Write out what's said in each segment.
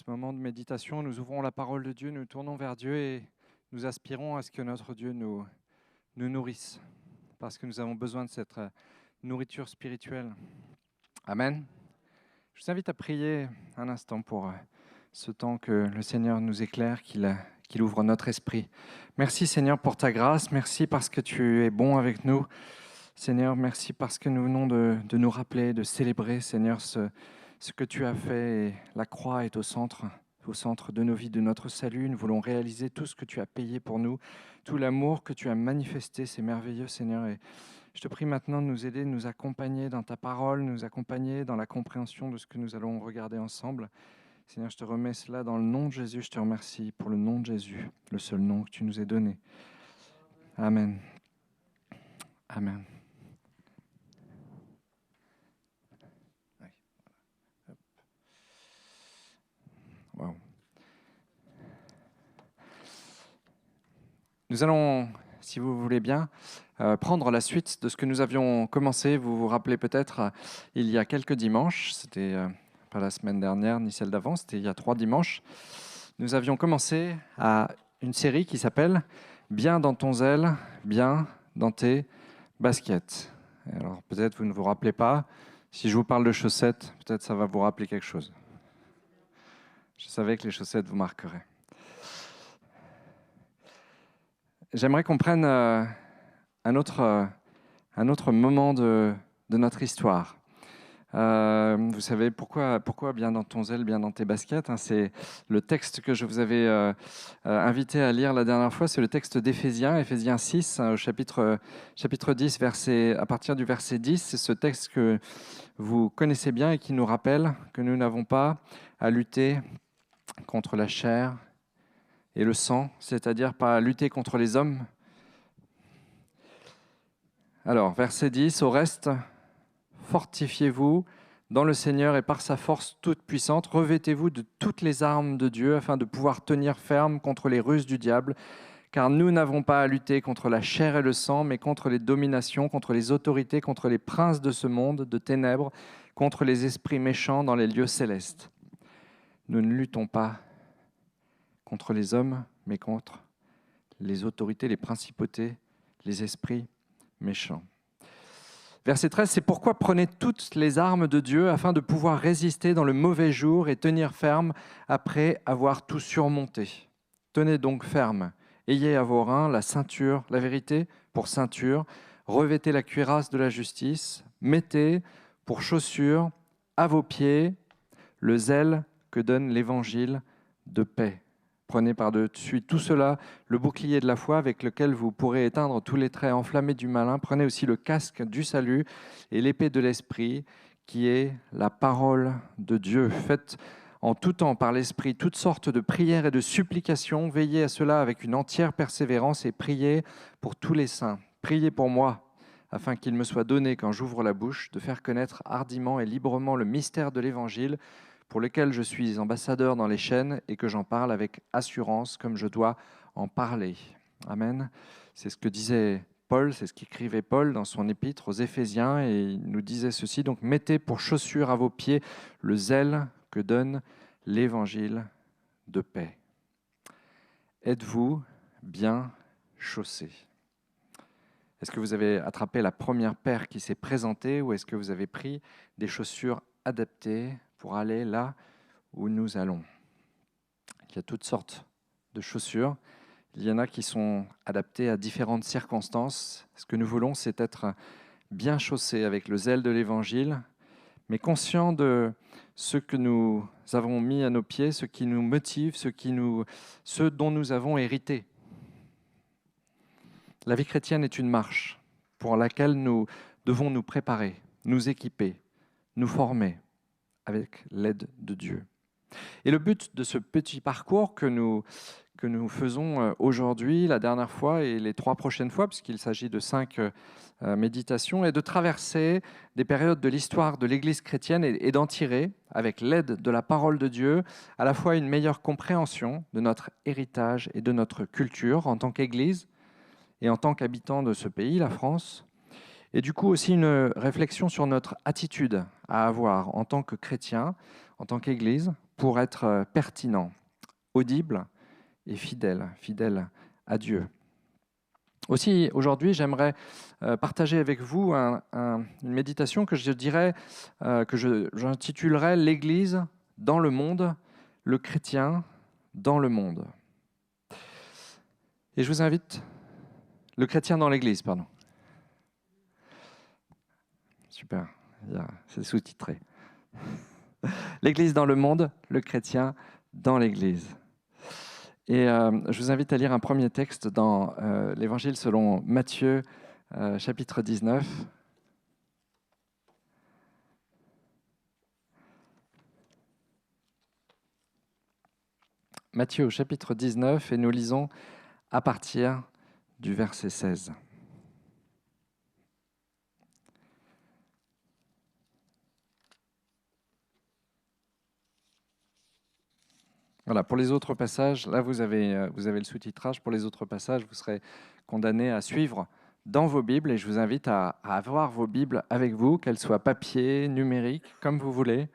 ce moment de méditation, nous ouvrons la parole de Dieu, nous tournons vers Dieu et nous aspirons à ce que notre Dieu nous nourrisse, parce que nous avons besoin de cette nourriture spirituelle. Amen. Je vous invite à prier un instant pour ce temps que le Seigneur nous éclaire, qu'il ouvre notre esprit. Merci Seigneur pour ta grâce, merci parce que tu es bon avec nous. Seigneur, merci parce que nous venons de nous rappeler, de célébrer, Seigneur, ce que tu as fait. Et la croix est au centre de nos vies, de notre salut. Nous voulons réaliser tout ce que tu as payé pour nous, tout l'amour que tu as manifesté. C'est merveilleux, Seigneur. Et je te prie maintenant de nous aider, de nous accompagner dans ta parole, nous accompagner dans la compréhension de ce que nous allons regarder ensemble. Seigneur, je te remets cela dans le nom de Jésus. Je te remercie pour le nom de Jésus, le seul nom que tu nous as donné. Amen. Amen. Wow. Nous allons, si vous voulez bien, prendre la suite de ce que nous avions commencé. Vous vous rappelez peut-être, il y a quelques dimanches, c'était pas la semaine dernière ni celle d'avant, c'était il y a 3 dimanches. Nous avions commencé à une série qui s'appelle « Bien dans ton zèle, bien dans tes baskets ». Alors peut-être vous ne vous rappelez pas, si je vous parle de chaussettes, peut-être ça va vous rappeler quelque chose. Je savais que les chaussettes vous marqueraient. J'aimerais qu'on prenne un autre moment de notre histoire. Vous savez pourquoi bien dans ton zèle, bien dans tes baskets, hein, c'est le texte que je vous avais invité à lire la dernière fois, c'est le texte d'Éphésiens, Éphésiens 6, au chapitre 10, à partir du verset 10. C'est ce texte que vous connaissez bien et qui nous rappelle que nous n'avons pas à lutter contre la chair et le sang, c'est-à-dire pas à lutter contre les hommes. Alors, verset 10, au reste, fortifiez-vous dans le Seigneur et par sa force toute puissante, revêtez-vous de toutes les armes de Dieu afin de pouvoir tenir ferme contre les ruses du diable, car nous n'avons pas à lutter contre la chair et le sang, mais contre les dominations, contre les autorités, contre les princes de ce monde de ténèbres, contre les esprits méchants dans les lieux célestes. Nous ne luttons pas contre les hommes, mais contre les autorités, les principautés, les esprits méchants. Verset 13, c'est pourquoi prenez toutes les armes de Dieu afin de pouvoir résister dans le mauvais jour et tenir ferme après avoir tout surmonté. Tenez donc ferme, ayez à vos reins la ceinture, la vérité pour ceinture, revêtez la cuirasse de la justice, mettez pour chaussure à vos pieds le zèle que donne l'évangile de paix. Prenez par-dessus tout cela le bouclier de la foi avec lequel vous pourrez éteindre tous les traits enflammés du malin. Prenez aussi le casque du salut et l'épée de l'esprit qui est la parole de Dieu. Faites en tout temps par l'esprit toutes sortes de prières et de supplications. Veillez à cela avec une entière persévérance et priez pour tous les saints. Priez pour moi afin qu'il me soit donné, quand j'ouvre la bouche, de faire connaître hardiment et librement le mystère de l'Évangile, pour lequel je suis ambassadeur dans les chaînes et que j'en parle avec assurance comme je dois en parler. Amen. C'est ce que disait Paul, c'est ce qu'écrivait Paul dans son épître aux Éphésiens, et il nous disait ceci, donc mettez pour chaussure à vos pieds le zèle que donne l'évangile de paix. Êtes-vous bien chaussés? Est-ce que vous avez attrapé la première paire qui s'est présentée ou est-ce que vous avez pris des chaussures adaptées pour aller là où nous allons? Il y a toutes sortes de chaussures. Il y en a qui sont adaptées à différentes circonstances. Ce que nous voulons, c'est être bien chaussés avec le zèle de l'Évangile, mais conscients de ce que nous avons mis à nos pieds, ce qui nous motive, ce dont nous avons hérité. La vie chrétienne est une marche pour laquelle nous devons nous préparer, nous équiper, nous former avec l'aide de Dieu. Et le but de ce petit parcours que nous faisons aujourd'hui, la dernière fois et les 3 prochaines fois, puisqu'il s'agit de 5 méditations, est de traverser des périodes de l'histoire de l'Église chrétienne et d'en tirer, avec l'aide de la parole de Dieu, à la fois une meilleure compréhension de notre héritage et de notre culture en tant qu'Église et en tant qu'habitants de ce pays, la France, et du coup aussi une réflexion sur notre attitude à avoir en tant que chrétien, en tant qu'Église, pour être pertinent, audible et fidèle à Dieu. Aussi, aujourd'hui, j'aimerais partager avec vous une méditation que je dirais, j'intitulerais «L'Église dans le monde, le chrétien dans le monde». Et je vous invite, le chrétien dans l'Église, pardon. Super, c'est sous-titré. L'Église dans le monde, le chrétien dans l'Église. Et je vous invite à lire un premier texte dans l'Évangile selon Matthieu, chapitre 19. Matthieu, chapitre 19, et nous lisons à partir du verset 16. Voilà, pour les autres passages, là vous avez le sous-titrage. Pour les autres passages, vous serez condamnés à suivre dans vos Bibles, et je vous invite à avoir vos Bibles avec vous, qu'elles soient papier, numérique, comme vous voulez.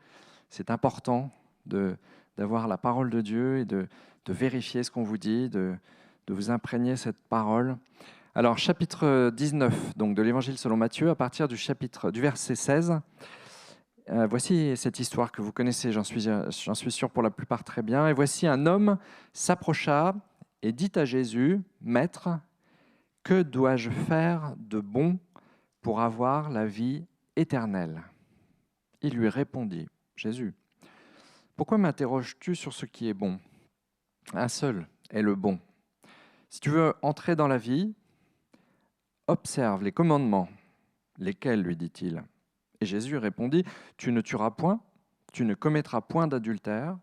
C'est important d'avoir la parole de Dieu et de vérifier ce qu'on vous dit, de vous imprégner cette parole. Alors, chapitre 19 donc, de l'Évangile selon Matthieu, à partir du verset 16. Voici cette histoire que vous connaissez, j'en suis sûr pour la plupart très bien. Et voici un homme s'approcha et dit à Jésus, « Maître, que dois-je faire de bon pour avoir la vie éternelle ?» Il lui répondit, Jésus, « Pourquoi m'interroges-tu sur ce qui est bon ? Un seul est le bon. Si tu veux entrer dans la vie, observe les commandements. » Lesquels, lui dit-il. Et Jésus répondit, « Tu ne tueras point, tu ne commettras point d'adultère,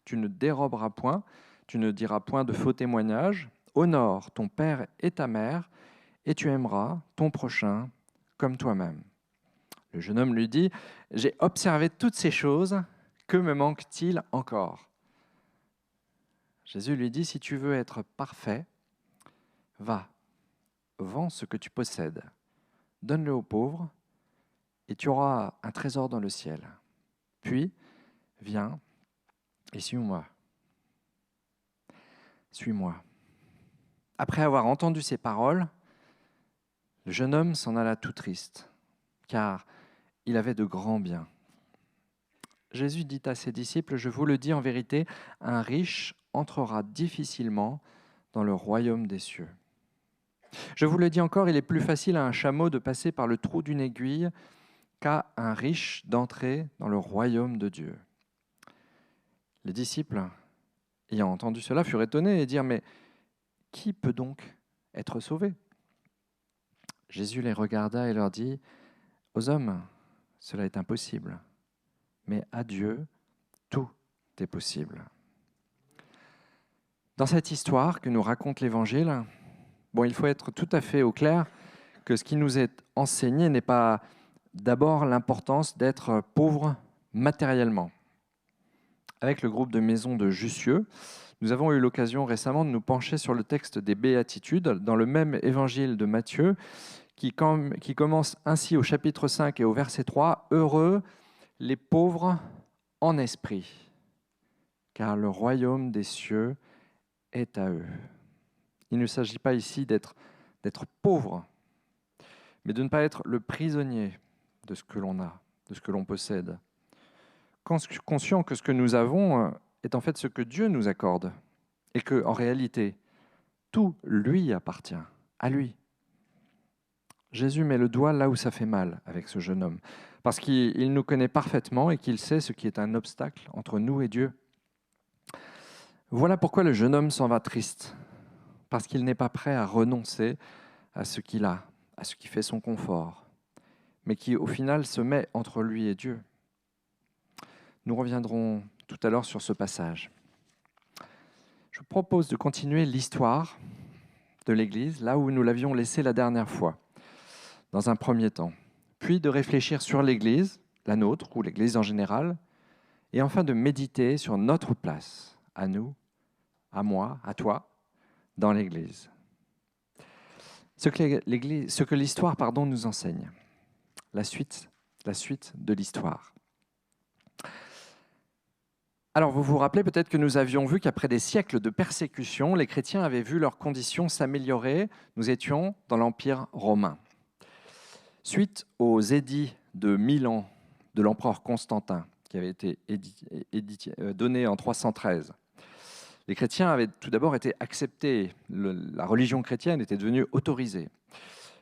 tu ne déroberas point, tu ne diras point de faux témoignages, honore ton père et ta mère, et tu aimeras ton prochain comme toi-même. » Le jeune homme lui dit, « J'ai observé toutes ces choses, que me manque-t-il encore ?» Jésus lui dit, « Si tu veux être parfait, va, vends ce que tu possèdes, donne-le aux pauvres, et tu auras un trésor dans le ciel. Puis, viens et suis-moi. » Suis-moi. Après avoir entendu ces paroles, le jeune homme s'en alla tout triste, car il avait de grands biens. Jésus dit à ses disciples, « Je vous le dis en vérité, un riche entrera difficilement dans le royaume des cieux. Je vous le dis encore, il est plus facile à un chameau de passer par le trou d'une aiguille qu'à un riche d'entrer dans le royaume de Dieu. » Les disciples, ayant entendu cela, furent étonnés et dirent, « Mais qui peut donc être sauvé ?» Jésus les regarda et leur dit, « Aux hommes, cela est impossible, mais à Dieu, tout est possible. » Dans cette histoire que nous raconte l'Évangile, il faut être tout à fait au clair que ce qui nous est enseigné n'est pas d'abord l'importance d'être pauvre matériellement. Avec le groupe de Maison de Jussieu, nous avons eu l'occasion récemment de nous pencher sur le texte des Béatitudes dans le même Évangile de Matthieu, qui commence ainsi au chapitre 5 et au verset 3, « Heureux les pauvres en esprit, car le royaume des cieux est à eux. » Il ne s'agit pas ici d'être pauvre, mais de ne pas être le prisonnier de ce que l'on a, de ce que l'on possède. Conscient que ce que nous avons est en fait ce que Dieu nous accorde, et que, en réalité, tout lui appartient, à lui. Jésus met le doigt là où ça fait mal avec ce jeune homme, parce qu'il nous connaît parfaitement et qu'il sait ce qui est un obstacle entre nous et Dieu. Voilà pourquoi le jeune homme s'en va triste, parce qu'il n'est pas prêt à renoncer à ce qu'il a, à ce qui fait son confort, mais qui au final se met entre lui et Dieu. Nous reviendrons tout à l'heure sur ce passage. Je vous propose de continuer l'histoire de l'Église, là où nous l'avions laissée la dernière fois, dans un premier temps, puis de réfléchir sur l'Église, la nôtre, ou l'Église en général, et enfin de méditer sur notre place, à nous, à moi, à toi, dans l'Église. Ce que l'histoire nous enseigne, la suite de l'histoire. Alors, vous vous rappelez peut-être que nous avions vu qu'après des siècles de persécution, les chrétiens avaient vu leurs conditions s'améliorer. Nous étions dans l'Empire romain. Suite aux édits de Milan de l'empereur Constantin, qui avait été donné en 313, les chrétiens avaient tout d'abord été acceptés. La religion chrétienne était devenue autorisée.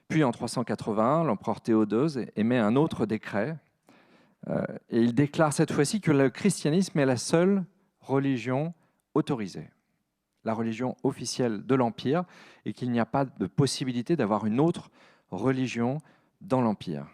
Puis en 381, l'empereur Théodose émet un autre décret et il déclare cette fois-ci que le christianisme est la seule religion autorisée, la religion officielle de l'Empire, et qu'il n'y a pas de possibilité d'avoir une autre religion dans l'Empire.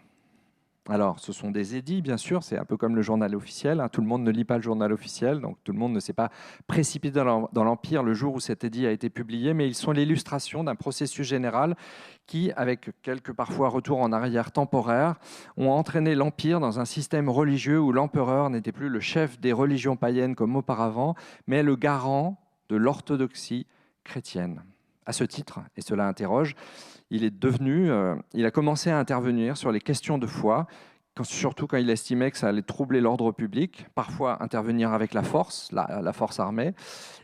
Alors, ce sont des édits, bien sûr, c'est un peu comme le journal officiel, hein. Tout le monde ne lit pas le journal officiel, donc tout le monde ne s'est pas précipité dans l'Empire le jour où cet édit a été publié, mais ils sont l'illustration d'un processus général qui, avec quelques parfois retours en arrière temporaires, ont entraîné l'Empire dans un système religieux où l'empereur n'était plus le chef des religions païennes comme auparavant, mais le garant de l'orthodoxie chrétienne. À ce titre, et cela interroge, il a commencé à intervenir sur les questions de foi, surtout quand il estimait que ça allait troubler l'ordre public, parfois intervenir avec la force armée.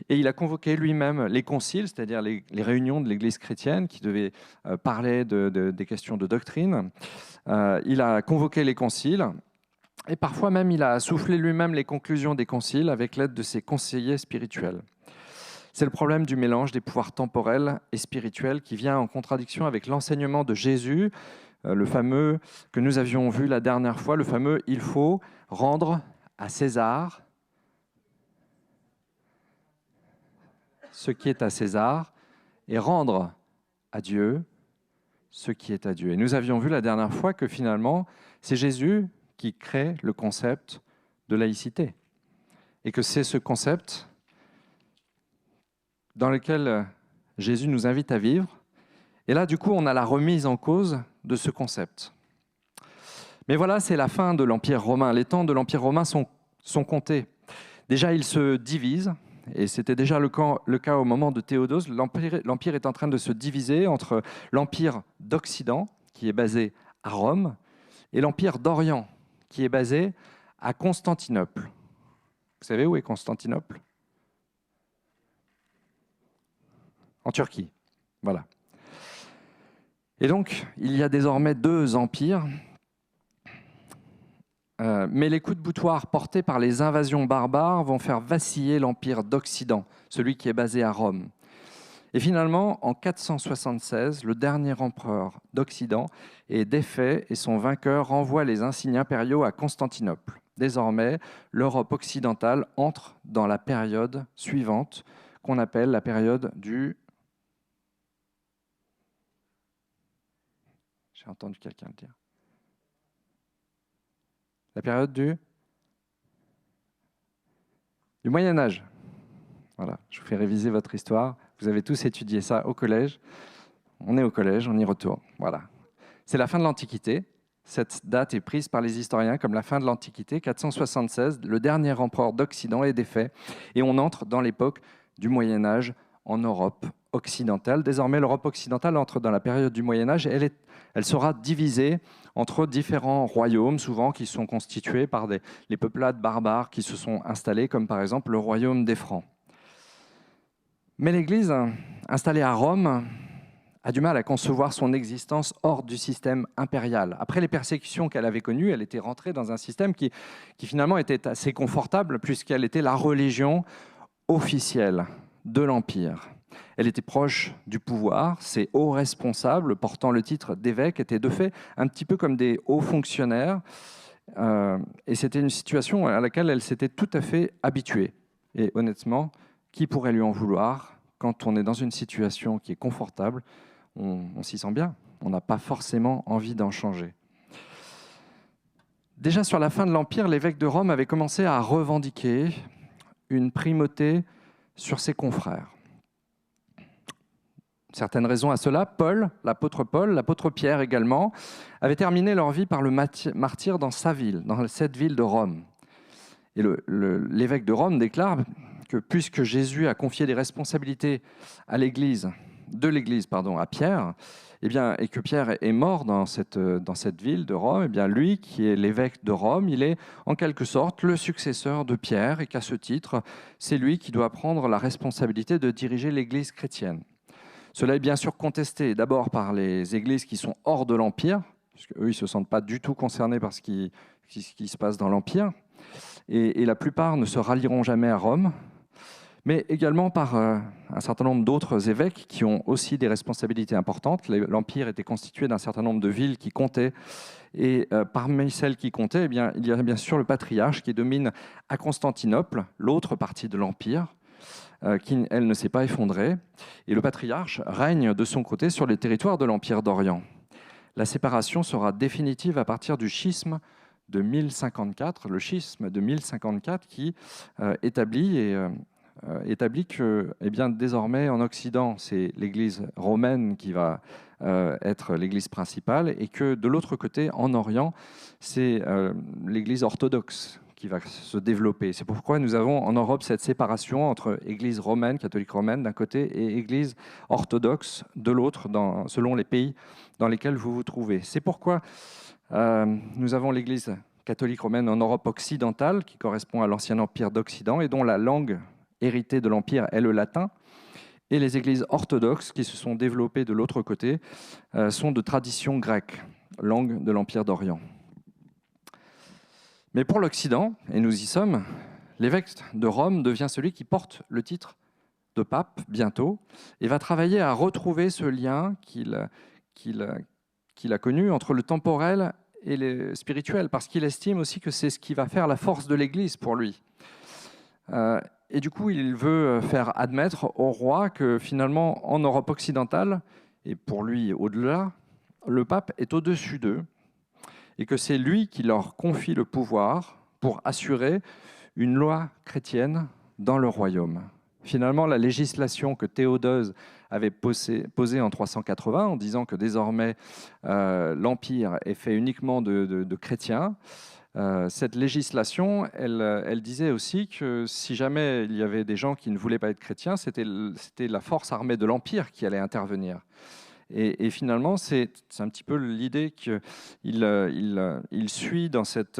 Et il a convoqué lui-même les conciles, c'est-à-dire les réunions de l'Église chrétienne qui devaient parler des questions de doctrine. Il a convoqué les conciles. Et parfois même, il a soufflé lui-même les conclusions des conciles avec l'aide de ses conseillers spirituels. C'est le problème du mélange des pouvoirs temporels et spirituels qui vient en contradiction avec l'enseignement de Jésus, le fameux que nous avions vu la dernière fois, le fameux « il faut rendre à César ce qui est à César et rendre à Dieu ce qui est à Dieu ». Et nous avions vu la dernière fois que finalement, c'est Jésus qui crée le concept de laïcité et que c'est ce concept dans lequel Jésus nous invite à vivre. Et là, du coup, on a la remise en cause de ce concept. Mais voilà, c'est la fin de l'Empire romain. Les temps de l'Empire romain sont comptés. Déjà, il se divise, et c'était déjà le cas au moment de Théodose. L'Empire est en train de se diviser entre l'Empire d'Occident, qui est basé à Rome, et l'Empire d'Orient, qui est basé à Constantinople. Vous savez où est Constantinople ? En Turquie, voilà. Et donc, il y a désormais deux empires, mais les coups de boutoir portés par les invasions barbares vont faire vaciller l'empire d'Occident, celui qui est basé à Rome. Et finalement, en 476, le dernier empereur d'Occident est défait et son vainqueur renvoie les insignes impériaux à Constantinople. Désormais, l'Europe occidentale entre dans la période suivante, qu'on appelle la période du... J'ai entendu quelqu'un le dire. La période du Moyen-Âge. Voilà, je vous fais réviser votre histoire. Vous avez tous étudié ça au collège. On est au collège, on y retourne. Voilà. C'est la fin de l'Antiquité. Cette date est prise par les historiens comme la fin de l'Antiquité. 476, le dernier empereur d'Occident est défait. Et on entre dans l'époque du Moyen-Âge en Europe occidentale. Désormais, l'Europe occidentale entre dans la période du Moyen-Âge et elle sera divisée entre différents royaumes, souvent qui sont constitués par les peuplades barbares qui se sont installés, comme par exemple le royaume des Francs. Mais l'Église, installée à Rome, a du mal à concevoir son existence hors du système impérial. Après les persécutions qu'elle avait connues, elle était rentrée dans un système qui finalement était assez confortable, puisqu'elle était la religion officielle de l'Empire. Elle était proche du pouvoir. Ses hauts responsables, portant le titre d'évêque, étaient de fait un petit peu comme des hauts fonctionnaires. Et c'était une situation à laquelle elle s'était tout à fait habituée. Et honnêtement, qui pourrait lui en vouloir? Quand on est dans une situation qui est confortable, on s'y sent bien. On n'a pas forcément envie d'en changer. Déjà sur la fin de l'Empire, l'évêque de Rome avait commencé à revendiquer une primauté sur ses confrères. Certaines raisons à cela. L'apôtre Pierre également, avaient terminé leur vie par le martyre dans sa ville, dans cette ville de Rome. Et l'évêque de Rome déclare que puisque Jésus a confié des responsabilités à l'Église, à Pierre, Eh bien, et que Pierre est mort dans cette ville de Rome, eh bien, lui, qui est l'évêque de Rome, il est en quelque sorte le successeur de Pierre, et qu'à ce titre, c'est lui qui doit prendre la responsabilité de diriger l'Église chrétienne. Cela est bien sûr contesté d'abord par les églises qui sont hors de l'Empire, puisque eux, ils ne se sentent pas du tout concernés par ce qui se passe dans l'Empire, et la plupart ne se rallieront jamais à Rome, mais également par un certain nombre d'autres évêques qui ont aussi des responsabilités importantes. L'Empire était constitué d'un certain nombre de villes qui comptaient, et parmi celles qui comptaient, eh bien, il y a bien sûr le patriarche qui domine à Constantinople, l'autre partie de l'Empire, qui, elle, ne s'est pas effondrée. Et le patriarche règne de son côté sur les territoires de l'Empire d'Orient. La séparation sera définitive à partir du schisme de 1054, le schisme de 1054 qui établit que eh bien, désormais en Occident, c'est l'Église romaine qui va être l'Église principale, et que de l'autre côté, en Orient, c'est l'Église orthodoxe qui va se développer. C'est pourquoi nous avons en Europe cette séparation entre Église romaine, catholique romaine d'un côté, et Église orthodoxe de l'autre, selon les pays dans lesquels vous vous trouvez. C'est pourquoi nous avons l'Église catholique romaine en Europe occidentale, qui correspond à l'ancien empire d'Occident, et dont la langue héritée de l'empire est le latin, et les églises orthodoxes qui se sont développées de l'autre côté sont de tradition grecque, langue de l'empire d'Orient. Mais pour l'Occident, et nous y sommes, l'évêque de Rome devient celui qui porte le titre de pape bientôt et va travailler à retrouver ce lien qu'il a connu entre le temporel et le spirituel, parce qu'il estime aussi que c'est ce qui va faire la force de l'Église pour lui. Et du coup, il veut faire admettre au roi que finalement, en Europe occidentale, et pour lui au-delà, le pape est au-dessus d'eux, et que c'est lui qui leur confie le pouvoir pour assurer une loi chrétienne dans le royaume. Finalement, la législation que Théodose avait posée en 380, en disant que désormais l'Empire est fait uniquement de chrétiens, cette législation, elle disait aussi que si jamais il y avait des gens qui ne voulaient pas être chrétiens, c'était la force armée de l'Empire qui allait intervenir. Et finalement, c'est un petit peu l'idée qu'il suit dans cette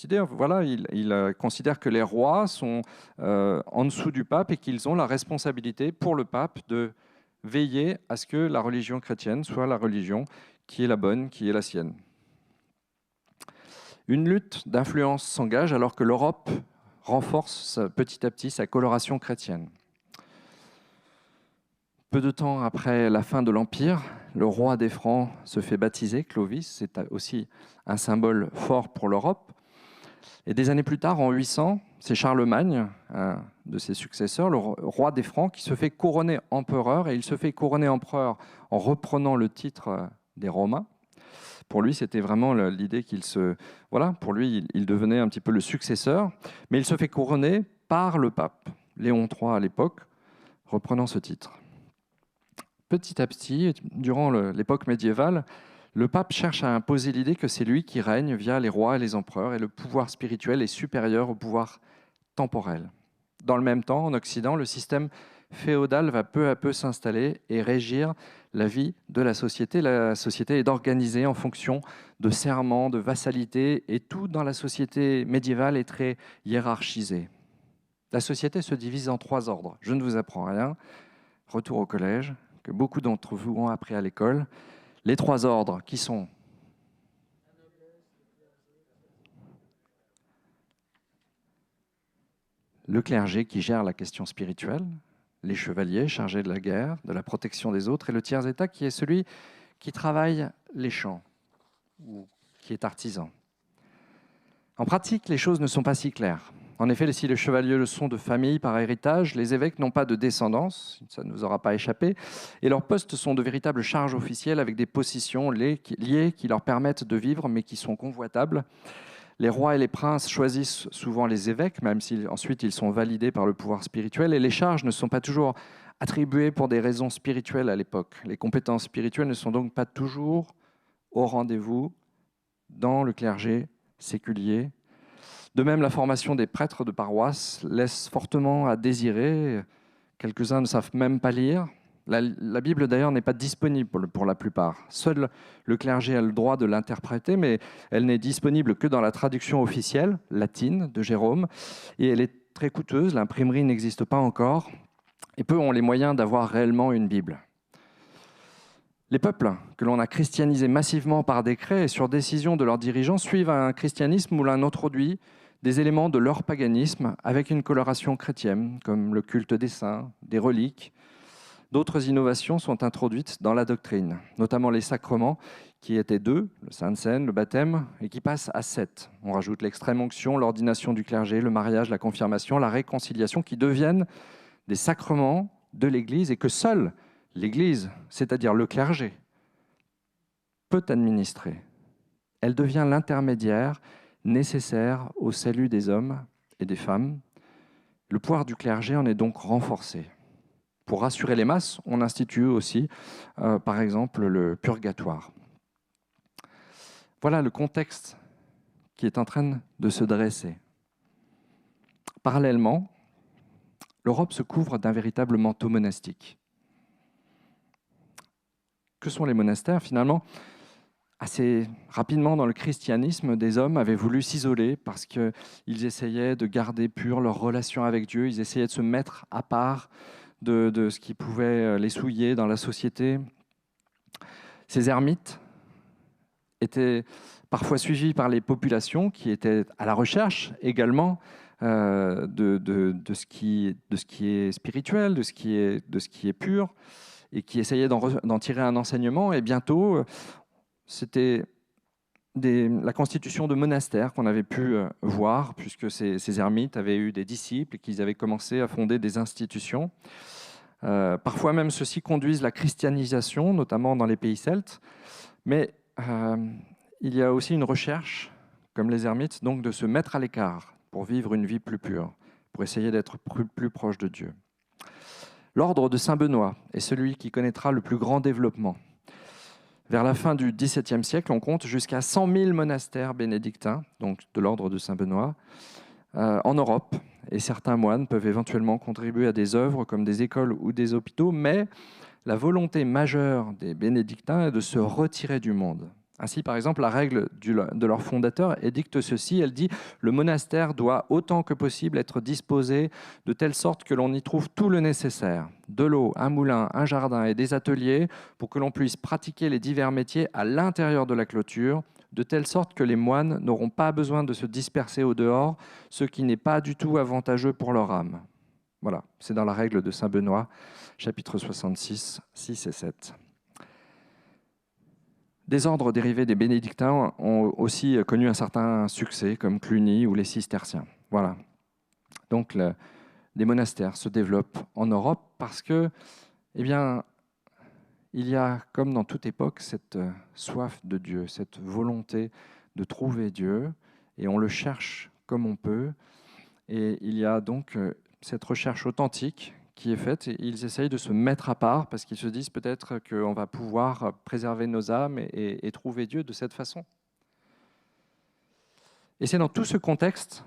idée. Voilà, il considère que les rois sont en dessous du pape et qu'ils ont la responsabilité pour le pape de veiller à ce que la religion chrétienne soit la religion qui est la bonne, qui est la sienne. Une lutte d'influence s'engage alors que l'Europe renforce petit à petit sa coloration chrétienne. Peu de temps après la fin de l'Empire, le roi des Francs se fait baptiser, Clovis. C'est aussi un symbole fort pour l'Europe. Et des années plus tard, en 800, c'est Charlemagne, un de ses successeurs, le roi des Francs, qui se fait couronner empereur. Et il se fait couronner empereur en reprenant le titre des Romains. Pour lui, c'était vraiment l'idée qu'il se... Voilà, pour lui, il devenait un petit peu le successeur. Mais il se fait couronner par le pape, Léon III à l'époque, reprenant ce titre. Petit à petit, durant l'époque médiévale, le pape cherche à imposer l'idée que c'est lui qui règne via les rois et les empereurs, et le pouvoir spirituel est supérieur au pouvoir temporel. Dans le même temps, en Occident, le système féodal va peu à peu s'installer et régir la vie de la société. La société est organisée en fonction de serments, de vassalité, et tout dans la société médiévale est très hiérarchisé. La société se divise en 3 ordres. Je ne vous apprends rien. Retour au collège, que beaucoup d'entre vous ont appris à l'école. Les 3 ordres qui sont le clergé qui gère la question spirituelle, les chevaliers chargés de la guerre, de la protection des autres, et le tiers-état qui est celui qui travaille les champs ou qui est artisan. En pratique, les choses ne sont pas si claires. En effet, si les chevaliers le sont de famille par héritage, les évêques n'ont pas de descendance, ça ne vous aura pas échappé, et leurs postes sont de véritables charges officielles avec des positions liées qui leur permettent de vivre, mais qui sont convoitables. Les rois et les princes choisissent souvent les évêques, même si ensuite ils sont validés par le pouvoir spirituel, et les charges ne sont pas toujours attribuées pour des raisons spirituelles à l'époque. Les compétences spirituelles ne sont donc pas toujours au rendez-vous dans le clergé séculier. De même, la formation des prêtres de paroisse laisse fortement à désirer. Quelques-uns ne savent même pas lire. La Bible, d'ailleurs, n'est pas disponible pour la plupart. Seul le clergé a le droit de l'interpréter, mais elle n'est disponible que dans la traduction officielle, latine, de Jérôme, et elle est très coûteuse, l'imprimerie n'existe pas encore, et peu ont les moyens d'avoir réellement une Bible. Les peuples que l'on a christianisés massivement par décret et sur décision de leurs dirigeants suivent un christianisme où l'on introduit des éléments de leur paganisme avec une coloration chrétienne, comme le culte des saints, des reliques. D'autres innovations sont introduites dans la doctrine, notamment les sacrements, qui étaient 2, le Sainte Seine, le baptême, et qui passent à 7. On rajoute l'extrême onction, l'ordination du clergé, le mariage, la confirmation, la réconciliation, qui deviennent des sacrements de l'Église et que seule l'Église, c'est-à-dire le clergé, peut administrer. Elle devient l'intermédiaire nécessaire au salut des hommes et des femmes. Le pouvoir du clergé en est donc renforcé. Pour rassurer les masses, on institue aussi, par exemple, le purgatoire. Voilà le contexte qui est en train de se dresser. Parallèlement, l'Europe se couvre d'un véritable manteau monastique. Que sont les monastères? Finalement, assez rapidement dans le christianisme, des hommes avaient voulu s'isoler parce qu'ils essayaient de garder pure leur relation avec Dieu, ils essayaient de se mettre à part de ce qui pouvait les souiller dans la société. Ces ermites étaient parfois suivis par les populations qui étaient à la recherche également de ce qui est spirituel, de ce qui est pur, et qui essayaient d'en tirer un enseignement. Et bientôt, c'était la constitution de monastères qu'on avait pu voir, puisque ces ermites avaient eu des disciples et qu'ils avaient commencé à fonder des institutions. Parfois même, ceux-ci conduisent la christianisation, notamment dans les pays celtes. Mais il y a aussi une recherche, comme les ermites, donc de se mettre à l'écart pour vivre une vie plus pure, pour essayer d'être plus proche de Dieu. L'ordre de Saint-Benoît est celui qui connaîtra le plus grand développement. Vers la fin du XVIIe siècle, on compte jusqu'à 100 000 monastères bénédictins, donc de l'ordre de Saint-Benoît, en Europe. Et certains moines peuvent éventuellement contribuer à des œuvres comme des écoles ou des hôpitaux, mais la volonté majeure des bénédictins est de se retirer du monde. Ainsi, par exemple, la règle de leur fondateur édicte ceci, elle dit « Le monastère doit autant que possible être disposé de telle sorte que l'on y trouve tout le nécessaire, de l'eau, un moulin, un jardin et des ateliers, pour que l'on puisse pratiquer les divers métiers à l'intérieur de la clôture, de telle sorte que les moines n'auront pas besoin de se disperser au dehors, ce qui n'est pas du tout avantageux pour leur âme. » Voilà, c'est dans la règle de Saint-Benoît, chapitre 66, 6 et 7. Des ordres dérivés des bénédictins ont aussi connu un certain succès, comme Cluny ou les cisterciens. Voilà. Donc, des monastères se développent en Europe parce que, eh bien, il y a, comme dans toute époque, cette soif de Dieu, cette volonté de trouver Dieu, et on le cherche comme on peut. Et il y a donc cette recherche authentique qui est faite, et ils essayent de se mettre à part parce qu'ils se disent peut-être qu'on va pouvoir préserver nos âmes et trouver Dieu de cette façon. Et c'est dans tout ce contexte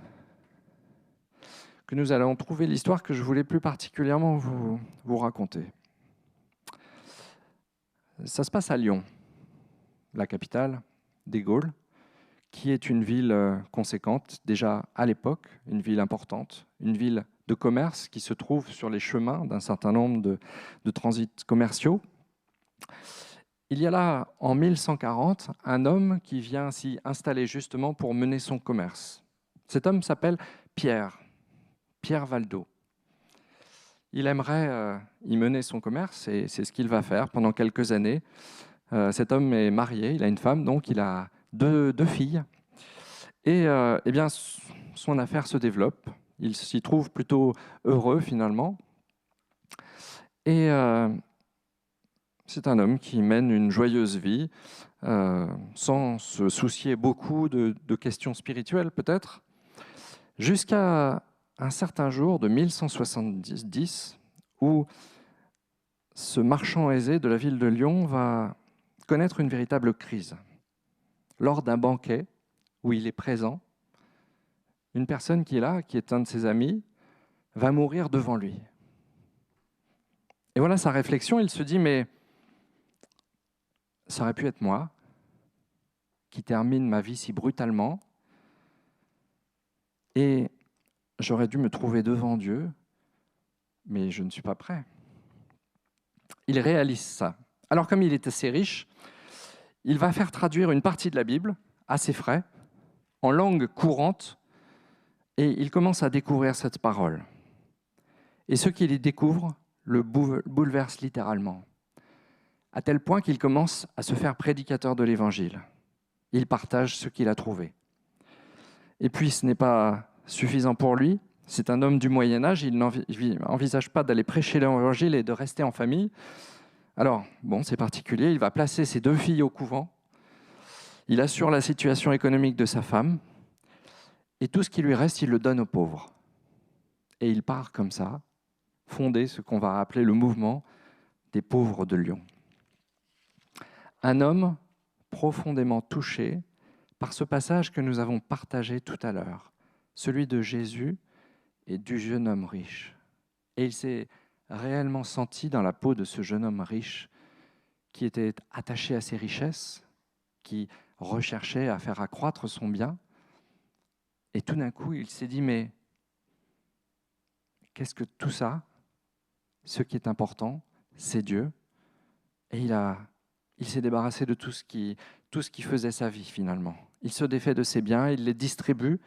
que nous allons trouver l'histoire que je voulais plus particulièrement vous raconter. Ça se passe à Lyon, la capitale des Gaules, qui est une ville conséquente, déjà à l'époque, une ville importante, une ville de commerce qui se trouve sur les chemins d'un certain nombre de transits commerciaux. Il y a là, en 1140, un homme qui vient s'y installer justement pour mener son commerce. Cet homme s'appelle Pierre Valdo. Il aimerait y mener son commerce et c'est ce qu'il va faire pendant quelques années. Cet homme est marié, il a une femme, donc il a deux filles. Et eh bien, son affaire se développe. Il s'y trouve plutôt heureux finalement. Et c'est un homme qui mène une joyeuse vie, sans se soucier beaucoup de questions spirituelles peut-être, jusqu'à un certain jour de 1170, où ce marchand aisé de la ville de Lyon va connaître une véritable crise. Lors d'un banquet où il est présent, une personne qui est là, qui est un de ses amis, va mourir devant lui. Et voilà sa réflexion, il se dit, mais ça aurait pu être moi qui termine ma vie si brutalement, et j'aurais dû me trouver devant Dieu, mais je ne suis pas prêt. Il réalise ça. Alors comme il est assez riche, il va faire traduire une partie de la Bible, à ses frais, en langue courante, et il commence à découvrir cette parole. Et ce qu'il y découvre le bouleverse littéralement, à tel point qu'il commence à se faire prédicateur de l'Évangile. Il partage ce qu'il a trouvé. Et puis ce n'est pas suffisant pour lui, c'est un homme du Moyen-Âge, il n'envisage pas d'aller prêcher l'Évangile et de rester en famille. Alors, bon, c'est particulier, il va placer ses 2 filles au couvent, il assure la situation économique de sa femme, et tout ce qui lui reste, il le donne aux pauvres. Et il part comme ça, fonder ce qu'on va appeler le mouvement des pauvres de Lyon. Un homme profondément touché par ce passage que nous avons partagé tout à l'heure, celui de Jésus et du jeune homme riche. Et il s'est réellement senti dans la peau de ce jeune homme riche qui était attaché à ses richesses, qui recherchait à faire accroître son bien. Et tout d'un coup, il s'est dit, mais qu'est-ce que tout ça? Ce qui est important, c'est Dieu. Et il s'est débarrassé de tout ce qui faisait sa vie finalement. Il se défait de ses biens, il les distribue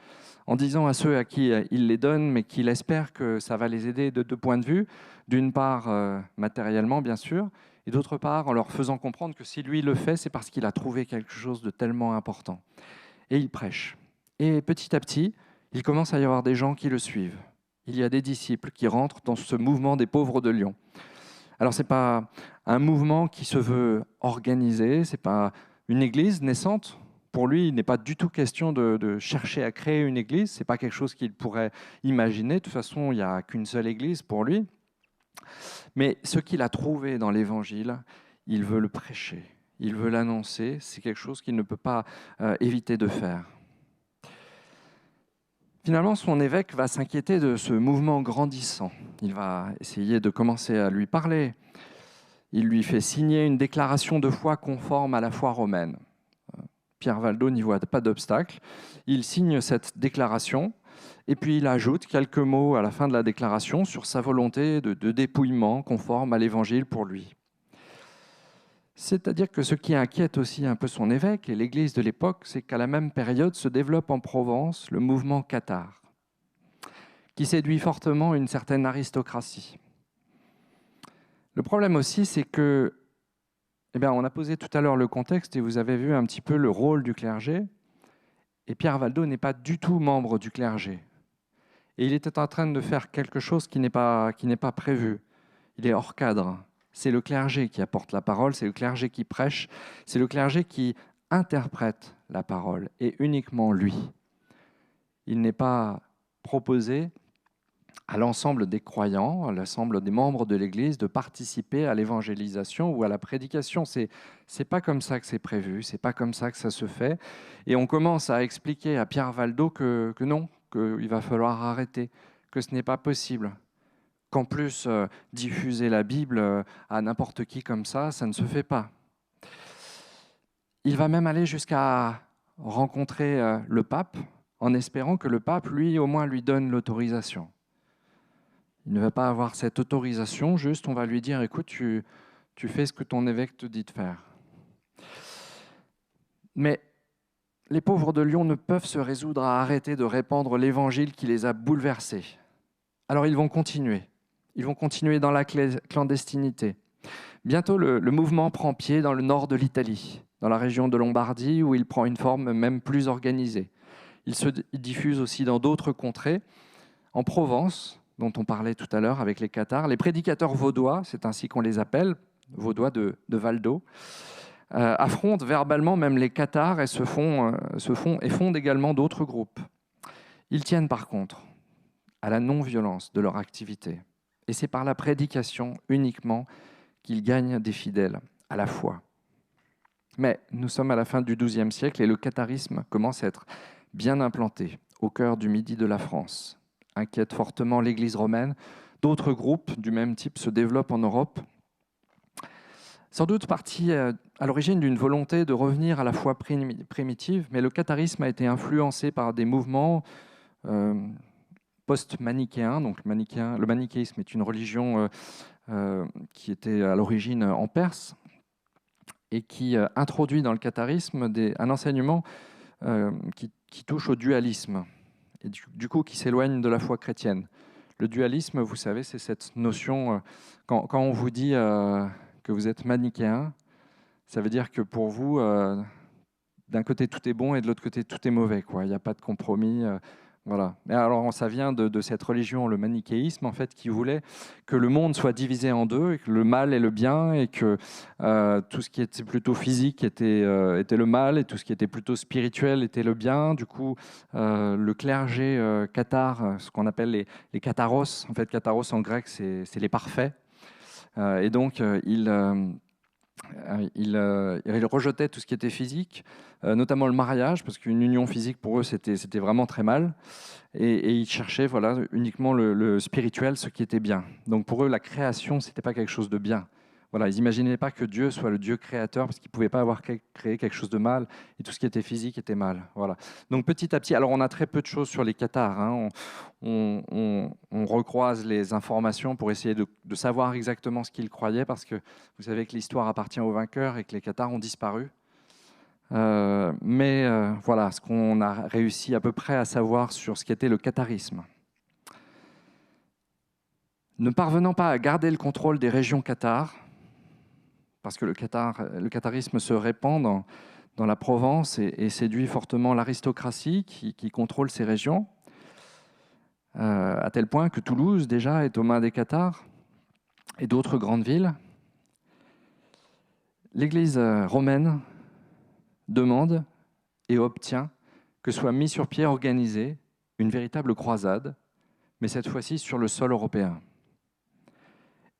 en disant à ceux à qui il les donne, mais qu'il espère que ça va les aider de 2 points de vue. D'une part, matériellement bien sûr, et d'autre part, en leur faisant comprendre que si lui le fait, c'est parce qu'il a trouvé quelque chose de tellement important. Et il prêche. Et petit à petit, il commence à y avoir des gens qui le suivent. Il y a des disciples qui rentrent dans ce mouvement des pauvres de Lyon. Alors, ce n'est pas un mouvement qui se veut organisé, ce n'est pas une église naissante. Pour lui, il n'est pas du tout question de chercher à créer une église. Ce n'est pas quelque chose qu'il pourrait imaginer. De toute façon, il n'y a qu'une seule église pour lui. Mais ce qu'il a trouvé dans l'Évangile, il veut le prêcher, il veut l'annoncer. C'est quelque chose qu'il ne peut pas éviter de faire. Finalement, son évêque va s'inquiéter de ce mouvement grandissant. Il va essayer de commencer à lui parler. Il lui fait signer une déclaration de foi conforme à la foi romaine. Pierre Valdo n'y voit pas d'obstacle. Il signe cette déclaration et puis il ajoute quelques mots à la fin de la déclaration sur sa volonté de dépouillement conforme à l'Évangile pour lui. C'est-à-dire que ce qui inquiète aussi un peu son évêque et l'Église de l'époque, c'est qu'à la même période se développe en Provence le mouvement cathare, qui séduit fortement une certaine aristocratie. Le problème aussi, c'est que, on a posé tout à l'heure le contexte et vous avez vu un petit peu le rôle du clergé. Et Pierre Valdo n'est pas du tout membre du clergé. Et il était en train de faire quelque chose qui n'est pas prévu. Il est hors cadre. C'est le clergé qui apporte la parole, c'est le clergé qui prêche, c'est le clergé qui interprète la parole, et uniquement lui. Il n'est pas proposé à l'ensemble des croyants, à l'ensemble des membres de l'Église, de participer à l'évangélisation ou à la prédication. C'est pas comme ça que c'est prévu, c'est pas comme ça que ça se fait. Et on commence à expliquer à Pierre Valdo que non, qu'il va falloir arrêter, que ce n'est pas possible, qu'en plus, diffuser la Bible à n'importe qui comme ça ne se fait pas. Il va même aller jusqu'à rencontrer le pape, en espérant que le pape, lui, au moins, lui donne l'autorisation. Il ne va pas avoir cette autorisation, juste on va lui dire, écoute, tu fais ce que ton évêque te dit de faire. Mais les pauvres de Lyon ne peuvent se résoudre à arrêter de répandre l'évangile qui les a bouleversés. Alors ils vont continuer dans la clandestinité. Bientôt, le mouvement prend pied dans le nord de l'Italie, dans la région de Lombardie, où il prend une forme même plus organisée. Il se diffuse aussi dans d'autres contrées, en Provence, dont on parlait tout à l'heure avec les cathares. Les prédicateurs vaudois, c'est ainsi qu'on les appelle, vaudois de Valdo, affrontent verbalement même les cathares et fondent également d'autres groupes. Ils tiennent par contre à la non-violence de leur activité. Et c'est par la prédication uniquement qu'ils gagnent des fidèles à la foi. Mais nous sommes à la fin du XIIe siècle et le catharisme commence à être bien implanté au cœur du midi de la France. Inquiète fortement l'Église romaine, D'autres groupes du même type se développent en Europe, sans doute partie à l'origine d'une volonté de revenir à la foi primitive, mais le catharisme a été influencé par des mouvements post-manichéens. Donc le manichéisme est une religion qui était à l'origine en Perse et qui introduit dans le catharisme un enseignement qui touche au dualisme et du coup qui s'éloigne de la foi chrétienne. Le dualisme, vous savez, c'est cette notion, quand on vous dit que vous êtes manichéen, ça veut dire que pour vous, d'un côté tout est bon et de l'autre côté tout est mauvais, quoi. Il n'y a pas de compromis. Voilà. Et alors ça vient de cette religion, le manichéisme, en fait, qui voulait que le monde soit divisé en deux, et que le mal et le bien, et que tout ce qui était plutôt physique était le mal, et tout ce qui était plutôt spirituel était le bien. Du coup, le clergé cathare, ce qu'on appelle les katharos, en fait, katharos en grec, c'est les parfaits. Et donc, ils rejetaient tout ce qui était physique, notamment le mariage, parce qu'une union physique pour eux c'était vraiment très mal, et ils cherchaient voilà, uniquement le spirituel, ce qui était bien. Donc pour eux, la création, c'était pas quelque chose de bien. Voilà, ils n'imaginaient pas que Dieu soit le Dieu créateur, parce qu'ils ne pouvaient pas avoir créé quelque chose de mal, et tout ce qui était physique était mal. Voilà. Donc petit à petit, alors on a très peu de choses sur les cathares, hein. On recroise les informations pour essayer de savoir exactement ce qu'ils croyaient, parce que vous savez que l'histoire appartient aux vainqueurs et que les cathares ont disparu. Mais voilà ce qu'on a réussi à peu près à savoir sur ce qu'était le catharisme. Ne parvenant pas à garder le contrôle des régions cathares, parce que le catharisme se répand dans la Provence et séduit fortement l'aristocratie qui contrôle ces régions, à tel point que Toulouse déjà est aux mains des Cathares et d'autres grandes villes. L'Église romaine demande et obtient que soit mis sur pied, organisée, une véritable croisade, mais cette fois-ci sur le sol européen.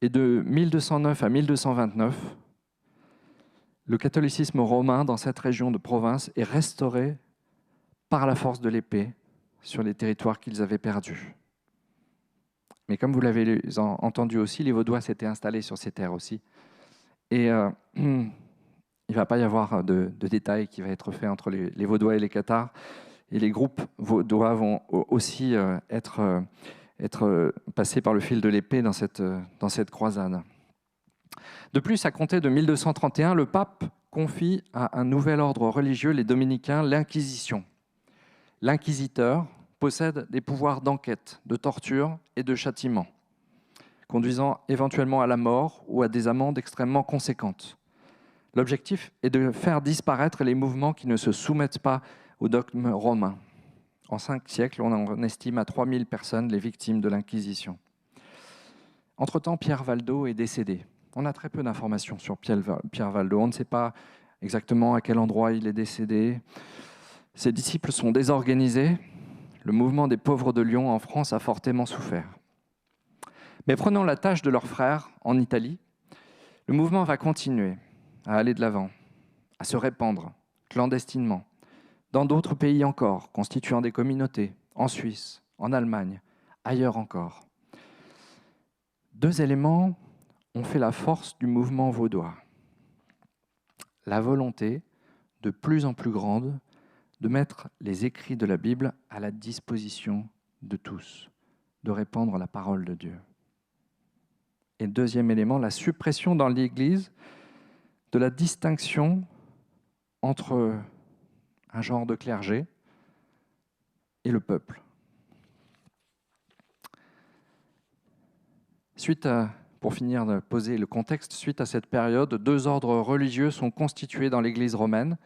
Et de 1209 à 1229, le catholicisme romain dans cette région de Provence est restauré par la force de l'épée sur les territoires qu'ils avaient perdus. Mais comme vous l'avez entendu aussi, les Vaudois s'étaient installés sur ces terres aussi. Et il ne va pas y avoir de détails qui va être fait entre les Vaudois et les Cathares. Et les groupes vaudois vont aussi être passés par le fil de l'épée dans cette croisade. De plus, à compter de 1231, le pape confie à un nouvel ordre religieux, les dominicains, l'Inquisition. L'inquisiteur possède des pouvoirs d'enquête, de torture et de châtiment, conduisant éventuellement à la mort ou à des amendes extrêmement conséquentes. L'objectif est de faire disparaître les mouvements qui ne se soumettent pas au dogme romain. En 5 siècles, on en estime à 3000 personnes les victimes de l'Inquisition. Entre-temps, Pierre Valdo est décédé. On a très peu d'informations sur Pierre Valdo. On ne sait pas exactement à quel endroit il est décédé. Ses disciples sont désorganisés. Le mouvement des pauvres de Lyon en France a fortement souffert. Mais prenant la tâche de leurs frères en Italie, le mouvement va continuer à aller de l'avant, à se répandre clandestinement, dans d'autres pays encore, constituant des communautés, en Suisse, en Allemagne, ailleurs encore. 2 éléments ont fait la force du mouvement vaudois. La volonté, de plus en plus grande, de mettre les écrits de la Bible à la disposition de tous, de répandre la parole de Dieu. Et deuxième élément, la suppression dans l'Église de la distinction entre un genre de clergé et le peuple. Pour finir de poser le contexte, suite à cette période, 2 ordres religieux sont constitués dans l'Église romaine,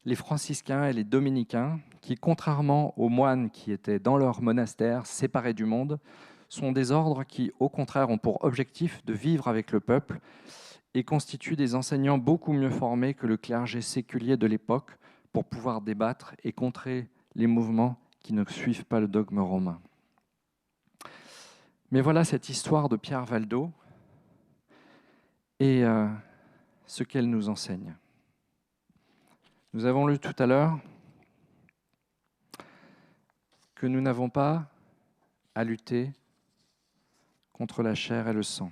les franciscains et les dominicains, qui, contrairement aux moines qui étaient dans leur monastère, séparés du monde, sont des ordres qui, au contraire, ont pour objectif de vivre avec le peuple et constituent des enseignants beaucoup mieux formés que le clergé séculier de l'époque pour pouvoir débattre et contrer les mouvements qui ne suivent pas le dogme romain. Mais voilà cette histoire de Pierre Valdo et ce qu'elle nous enseigne. Nous avons lu tout à l'heure que nous n'avons pas à lutter contre la chair et le sang,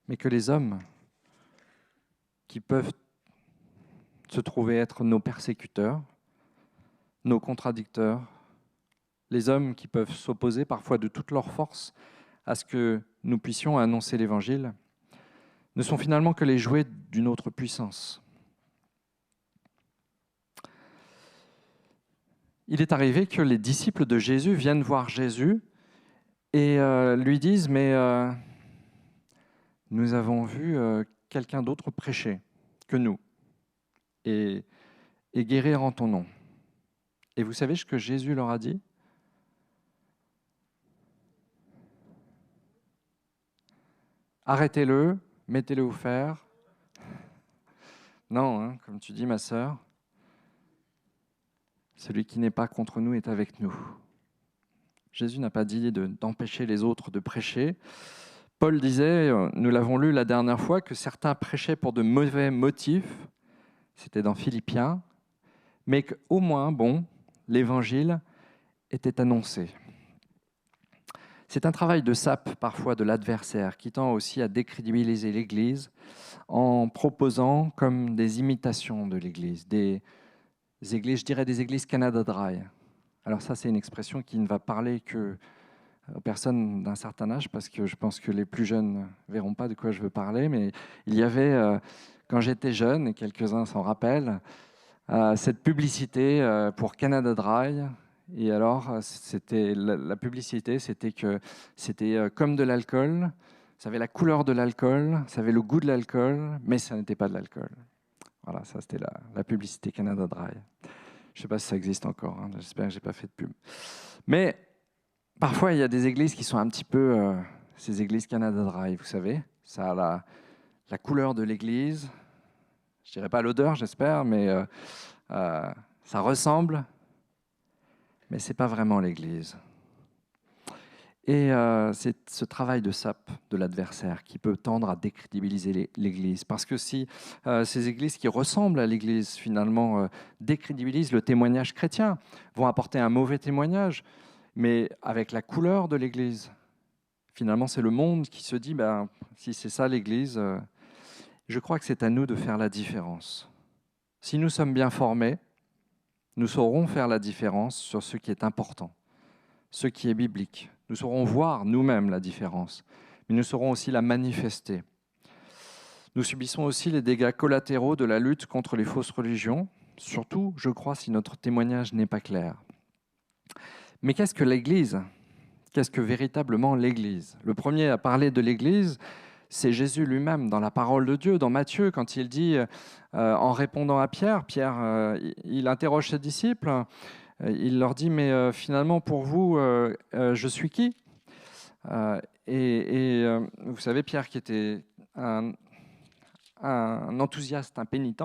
mais que les hommes qui peuvent se trouver être nos persécuteurs, nos contradicteurs, les hommes qui peuvent s'opposer parfois de toute leur force à ce que nous puissions annoncer l'Évangile, ne sont finalement que les jouets d'une autre puissance. Il est arrivé que les disciples de Jésus viennent voir Jésus et lui disent « Mais nous avons vu quelqu'un d'autre prêcher que nous et guérir en ton nom. » Et vous savez ce que Jésus leur a dit ? Arrêtez-le, mettez-le au fer. Non, hein, comme tu dis, ma sœur, celui qui n'est pas contre nous est avec nous. Jésus n'a pas dit d'empêcher les autres de prêcher. Paul disait, nous l'avons lu la dernière fois, que certains prêchaient pour de mauvais motifs, c'était dans Philippiens, mais qu'au moins, l'évangile était annoncé. C'est un travail de sape parfois de l'adversaire qui tend aussi à décrédibiliser l'Église en proposant comme des imitations de l'Église, des églises, je dirais des églises Canada Dry. Alors ça, c'est une expression qui ne va parler que aux personnes d'un certain âge, parce que je pense que les plus jeunes ne verront pas de quoi je veux parler, mais il y avait, quand j'étais jeune, et quelques-uns s'en rappellent, cette publicité pour Canada Dry. Et alors, la publicité, c'était que c'était comme de l'alcool, ça avait la couleur de l'alcool, ça avait le goût de l'alcool, mais ça n'était pas de l'alcool. Voilà, ça c'était la publicité Canada Dry. Je ne sais pas si ça existe encore, hein, j'espère que je n'ai pas fait de pub. Mais parfois, il y a des églises qui sont un petit peu ces églises Canada Dry, vous savez. Ça a la couleur de l'église, je ne dirais pas l'odeur, j'espère, mais ça ressemble, mais ce n'est pas vraiment l'église. Et c'est ce travail de sape de l'adversaire qui peut tendre à décrédibiliser l'Église. Parce que si ces églises qui ressemblent à l'Église, finalement, décrédibilisent le témoignage chrétien, vont apporter un mauvais témoignage, mais avec la couleur de l'Église. Finalement, c'est le monde qui se dit, si c'est ça l'Église, je crois que c'est à nous de faire la différence. Si nous sommes bien formés, nous saurons faire la différence sur ce qui est important, ce qui est biblique. Nous saurons voir nous-mêmes la différence, mais nous saurons aussi la manifester. Nous subissons aussi les dégâts collatéraux de la lutte contre les fausses religions, surtout, je crois, si notre témoignage n'est pas clair. Mais qu'est-ce que l'Église ? Qu'est-ce que véritablement l'Église ? Le premier à parler de l'Église, c'est Jésus lui-même, dans la parole de Dieu, dans Matthieu, quand il dit, en répondant à Pierre, il interroge ses disciples, il leur dit, mais finalement, pour vous, je suis qui ? Vous savez, Pierre, qui était un enthousiaste, un pénitent,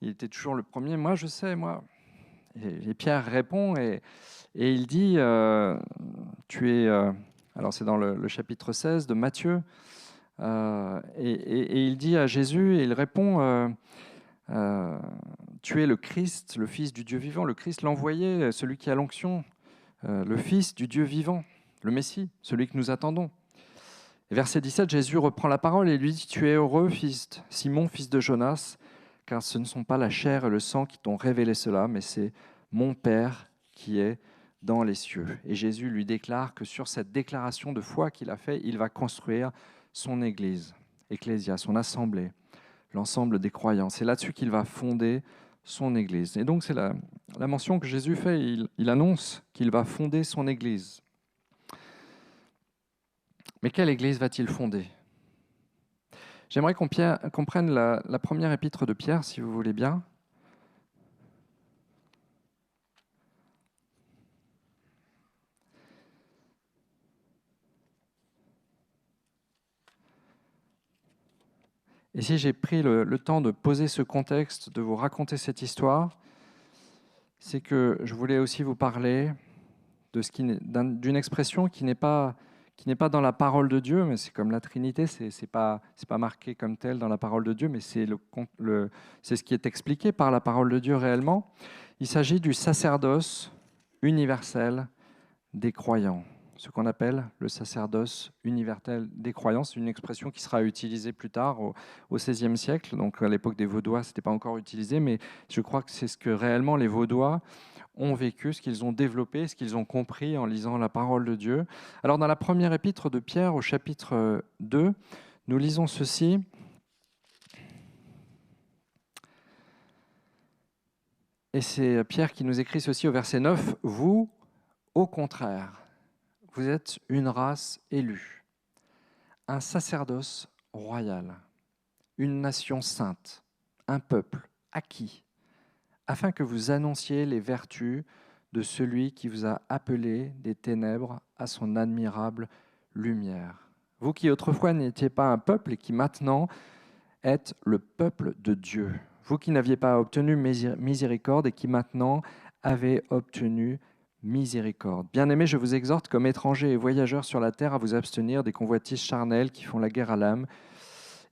il était toujours le premier, moi je sais, moi. Et Pierre répond et il dit, tu es... alors c'est dans le chapitre 16 de Matthieu, et il dit à Jésus, et il répond, tu es le Christ, le Fils du Dieu vivant, le Christ l'envoyé, celui qui a l'onction, le Fils du Dieu vivant, le Messie, celui que nous attendons. Et verset 17, Jésus reprend la parole et lui dit, tu es heureux, Simon, fils de Jonas, car ce ne sont pas la chair et le sang qui t'ont révélé cela, mais c'est mon Père qui est dans les cieux. Et Jésus lui déclare que sur cette déclaration de foi qu'il a faite, il va construire son Église, Ecclésia, son assemblée, l'ensemble des croyants. C'est là-dessus qu'il va fonder son Église. Et donc c'est la mention que Jésus fait, il annonce qu'il va fonder son Église. Mais quelle Église va-t-il fonder ? J'aimerais qu'on prenne la première épître de Pierre, si vous voulez bien. Et si j'ai pris le temps de poser ce contexte, de vous raconter cette histoire, c'est que je voulais aussi vous parler d'une expression qui n'est pas dans la parole de Dieu, mais c'est comme la Trinité, c'est pas marqué comme tel dans la parole de Dieu, mais c'est ce qui est expliqué par la parole de Dieu réellement. Il s'agit du sacerdoce universel des croyants. ce qu'on appelle le sacerdoce universel des croyances, une expression qui sera utilisée plus tard au XVIe siècle. Donc à l'époque des Vaudois, ce n'était pas encore utilisé, mais je crois que c'est ce que réellement les Vaudois ont vécu, ce qu'ils ont développé, ce qu'ils ont compris en lisant la parole de Dieu. Alors dans la première épître de Pierre, au chapitre 2, nous lisons ceci. Et c'est Pierre qui nous écrit ceci au verset 9. « Vous, au contraire, vous êtes une race élue, un sacerdoce royal, une nation sainte, un peuple acquis, afin que vous annonciez les vertus de celui qui vous a appelé des ténèbres à son admirable lumière. Vous qui autrefois n'étiez pas un peuple et qui maintenant êtes le peuple de Dieu. Vous qui n'aviez pas obtenu miséricorde et qui maintenant avez obtenu miséricorde. Bien-aimés, je vous exhorte comme étrangers et voyageurs sur la terre à vous abstenir des convoitises charnelles qui font la guerre à l'âme.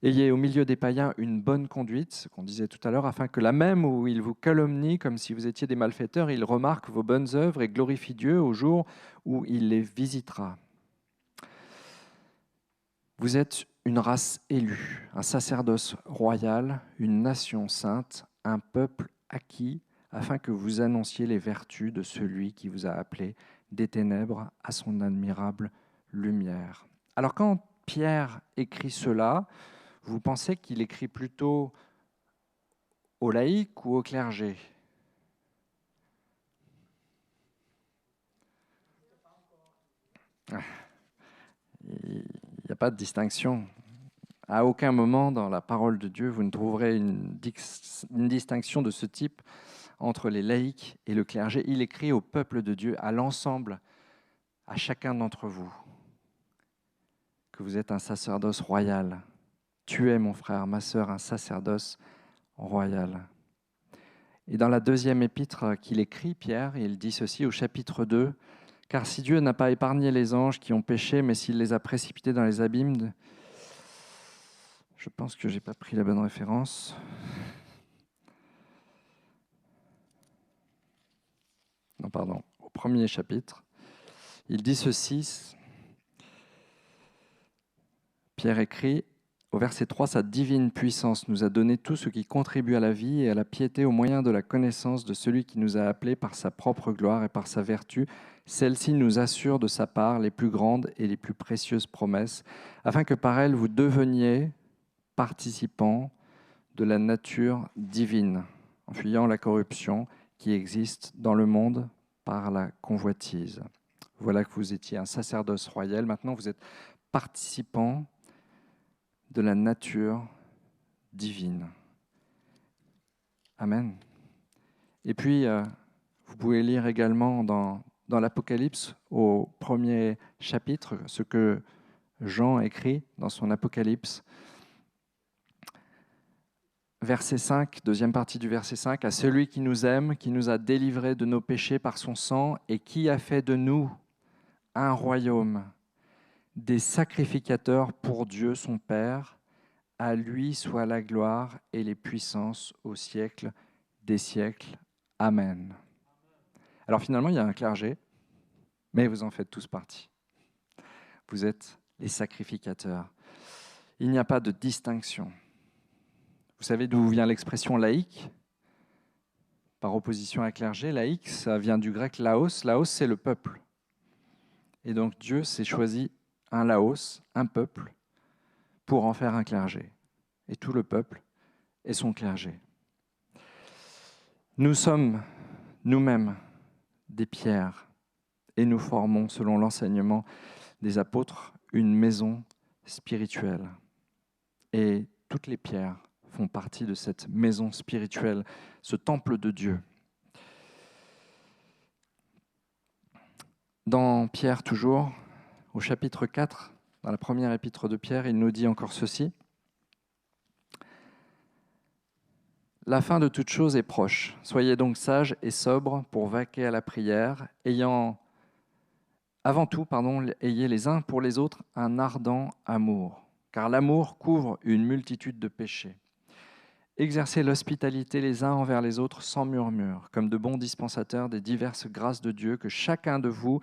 Ayez au milieu des païens une bonne conduite, ce qu'on disait tout à l'heure, afin que là même où ils vous calomnient comme si vous étiez des malfaiteurs, ils remarquent vos bonnes œuvres et glorifient Dieu au jour où il les visitera. Vous êtes une race élue, un sacerdoce royal, une nation sainte, un peuple acquis, afin que vous annonciez les vertus de celui qui vous a appelé des ténèbres à son admirable lumière. Alors quand Pierre écrit cela, vous pensez qu'il écrit plutôt aux laïcs ou au clergé ? Il n'y a pas de distinction. À aucun moment dans la parole de Dieu, vous ne trouverez une distinction de ce type entre les laïcs et le clergé. Il écrit au peuple de Dieu, à l'ensemble, à chacun d'entre vous, que vous êtes un sacerdoce royal. Tu es, mon frère, ma sœur, un sacerdoce royal. Et dans la deuxième épître qu'il écrit, Pierre, il dit ceci au chapitre 2, « Car si Dieu n'a pas épargné les anges qui ont péché, mais s'il les a précipités dans les abîmes, je pense que je n'ai pas pris la bonne référence. Non, pardon, au premier chapitre, il dit ceci, Pierre écrit, au verset 3, « Sa divine puissance nous a donné tout ce qui contribue à la vie et à la piété au moyen de la connaissance de celui qui nous a appelés par sa propre gloire et par sa vertu. Celle-ci nous assure de sa part les plus grandes et les plus précieuses promesses, afin que par elles vous deveniez participants de la nature divine, en fuyant la corruption qui existe dans le monde par la convoitise. » Voilà que vous étiez un sacerdoce royal, maintenant vous êtes participants de la nature divine. Amen. Et puis, vous pouvez lire également dans l'Apocalypse, au premier chapitre, ce que Jean écrit dans son Apocalypse. Verset 5, deuxième partie du verset 5, « À celui qui nous aime, qui nous a délivrés de nos péchés par son sang, et qui a fait de nous un royaume, des sacrificateurs pour Dieu son Père, à lui soit la gloire et les puissances au siècle des siècles. Amen. » Alors finalement, il y a un clergé, mais vous en faites tous partie. Vous êtes les sacrificateurs. Il n'y a pas de distinction. Vous savez d'où vient l'expression laïque ? Par opposition à clergé, laïque, ça vient du grec laos. Laos, c'est le peuple. Et donc Dieu s'est choisi un laos, un peuple, pour en faire un clergé. Et tout le peuple est son clergé. Nous sommes nous-mêmes des pierres et nous formons, selon l'enseignement des apôtres, une maison spirituelle. Et toutes les pierres font partie de cette maison spirituelle, ce temple de Dieu. Dans Pierre toujours, au chapitre 4, dans la première épître de Pierre, il nous dit encore ceci. La fin de toute chose est proche. Soyez donc sages et sobres pour vaquer à la prière, avant tout, ayez les uns pour les autres un ardent amour, car l'amour couvre une multitude de péchés. Exercez l'hospitalité les uns envers les autres sans murmure, comme de bons dispensateurs des diverses grâces de Dieu, que chacun de vous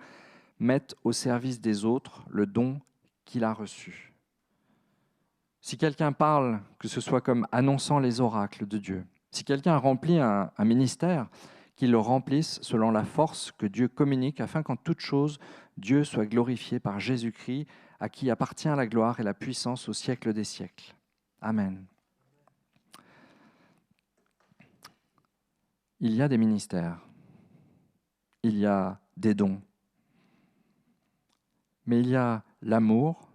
mette au service des autres le don qu'il a reçu. Si quelqu'un parle, que ce soit comme annonçant les oracles de Dieu, si quelqu'un remplit un ministère, qu'il le remplisse selon la force que Dieu communique, afin qu'en toute chose, Dieu soit glorifié par Jésus-Christ, à qui appartient la gloire et la puissance au siècle des siècles. Amen. Il y a des ministères, il y a des dons, mais il y a l'amour,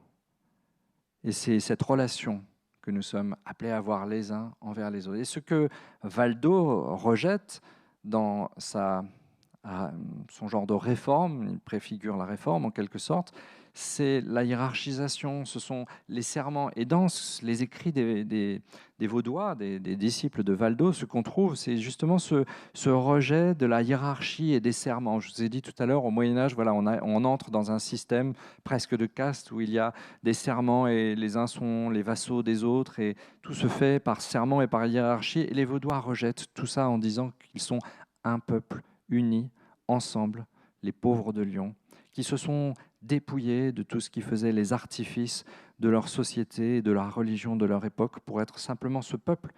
et c'est cette relation que nous sommes appelés à avoir les uns envers les autres. Et ce que Valdo rejette dans son genre de réforme, il préfigure la réforme en quelque sorte, c'est la hiérarchisation, ce sont les serments. Et dans les écrits des Vaudois, des disciples de Valdo, ce qu'on trouve, c'est justement ce rejet de la hiérarchie et des serments. Je vous ai dit tout à l'heure, au Moyen-Âge, voilà, on entre dans un système presque de caste où il y a des serments et les uns sont les vassaux des autres et tout se fait par serment et par hiérarchie. Et les Vaudois rejettent tout ça en disant qu'ils sont un peuple unis ensemble, les pauvres de Lyon, qui se sont dépouillés de tout ce qui faisait les artifices de leur société et de la religion de leur époque pour être simplement ce peuple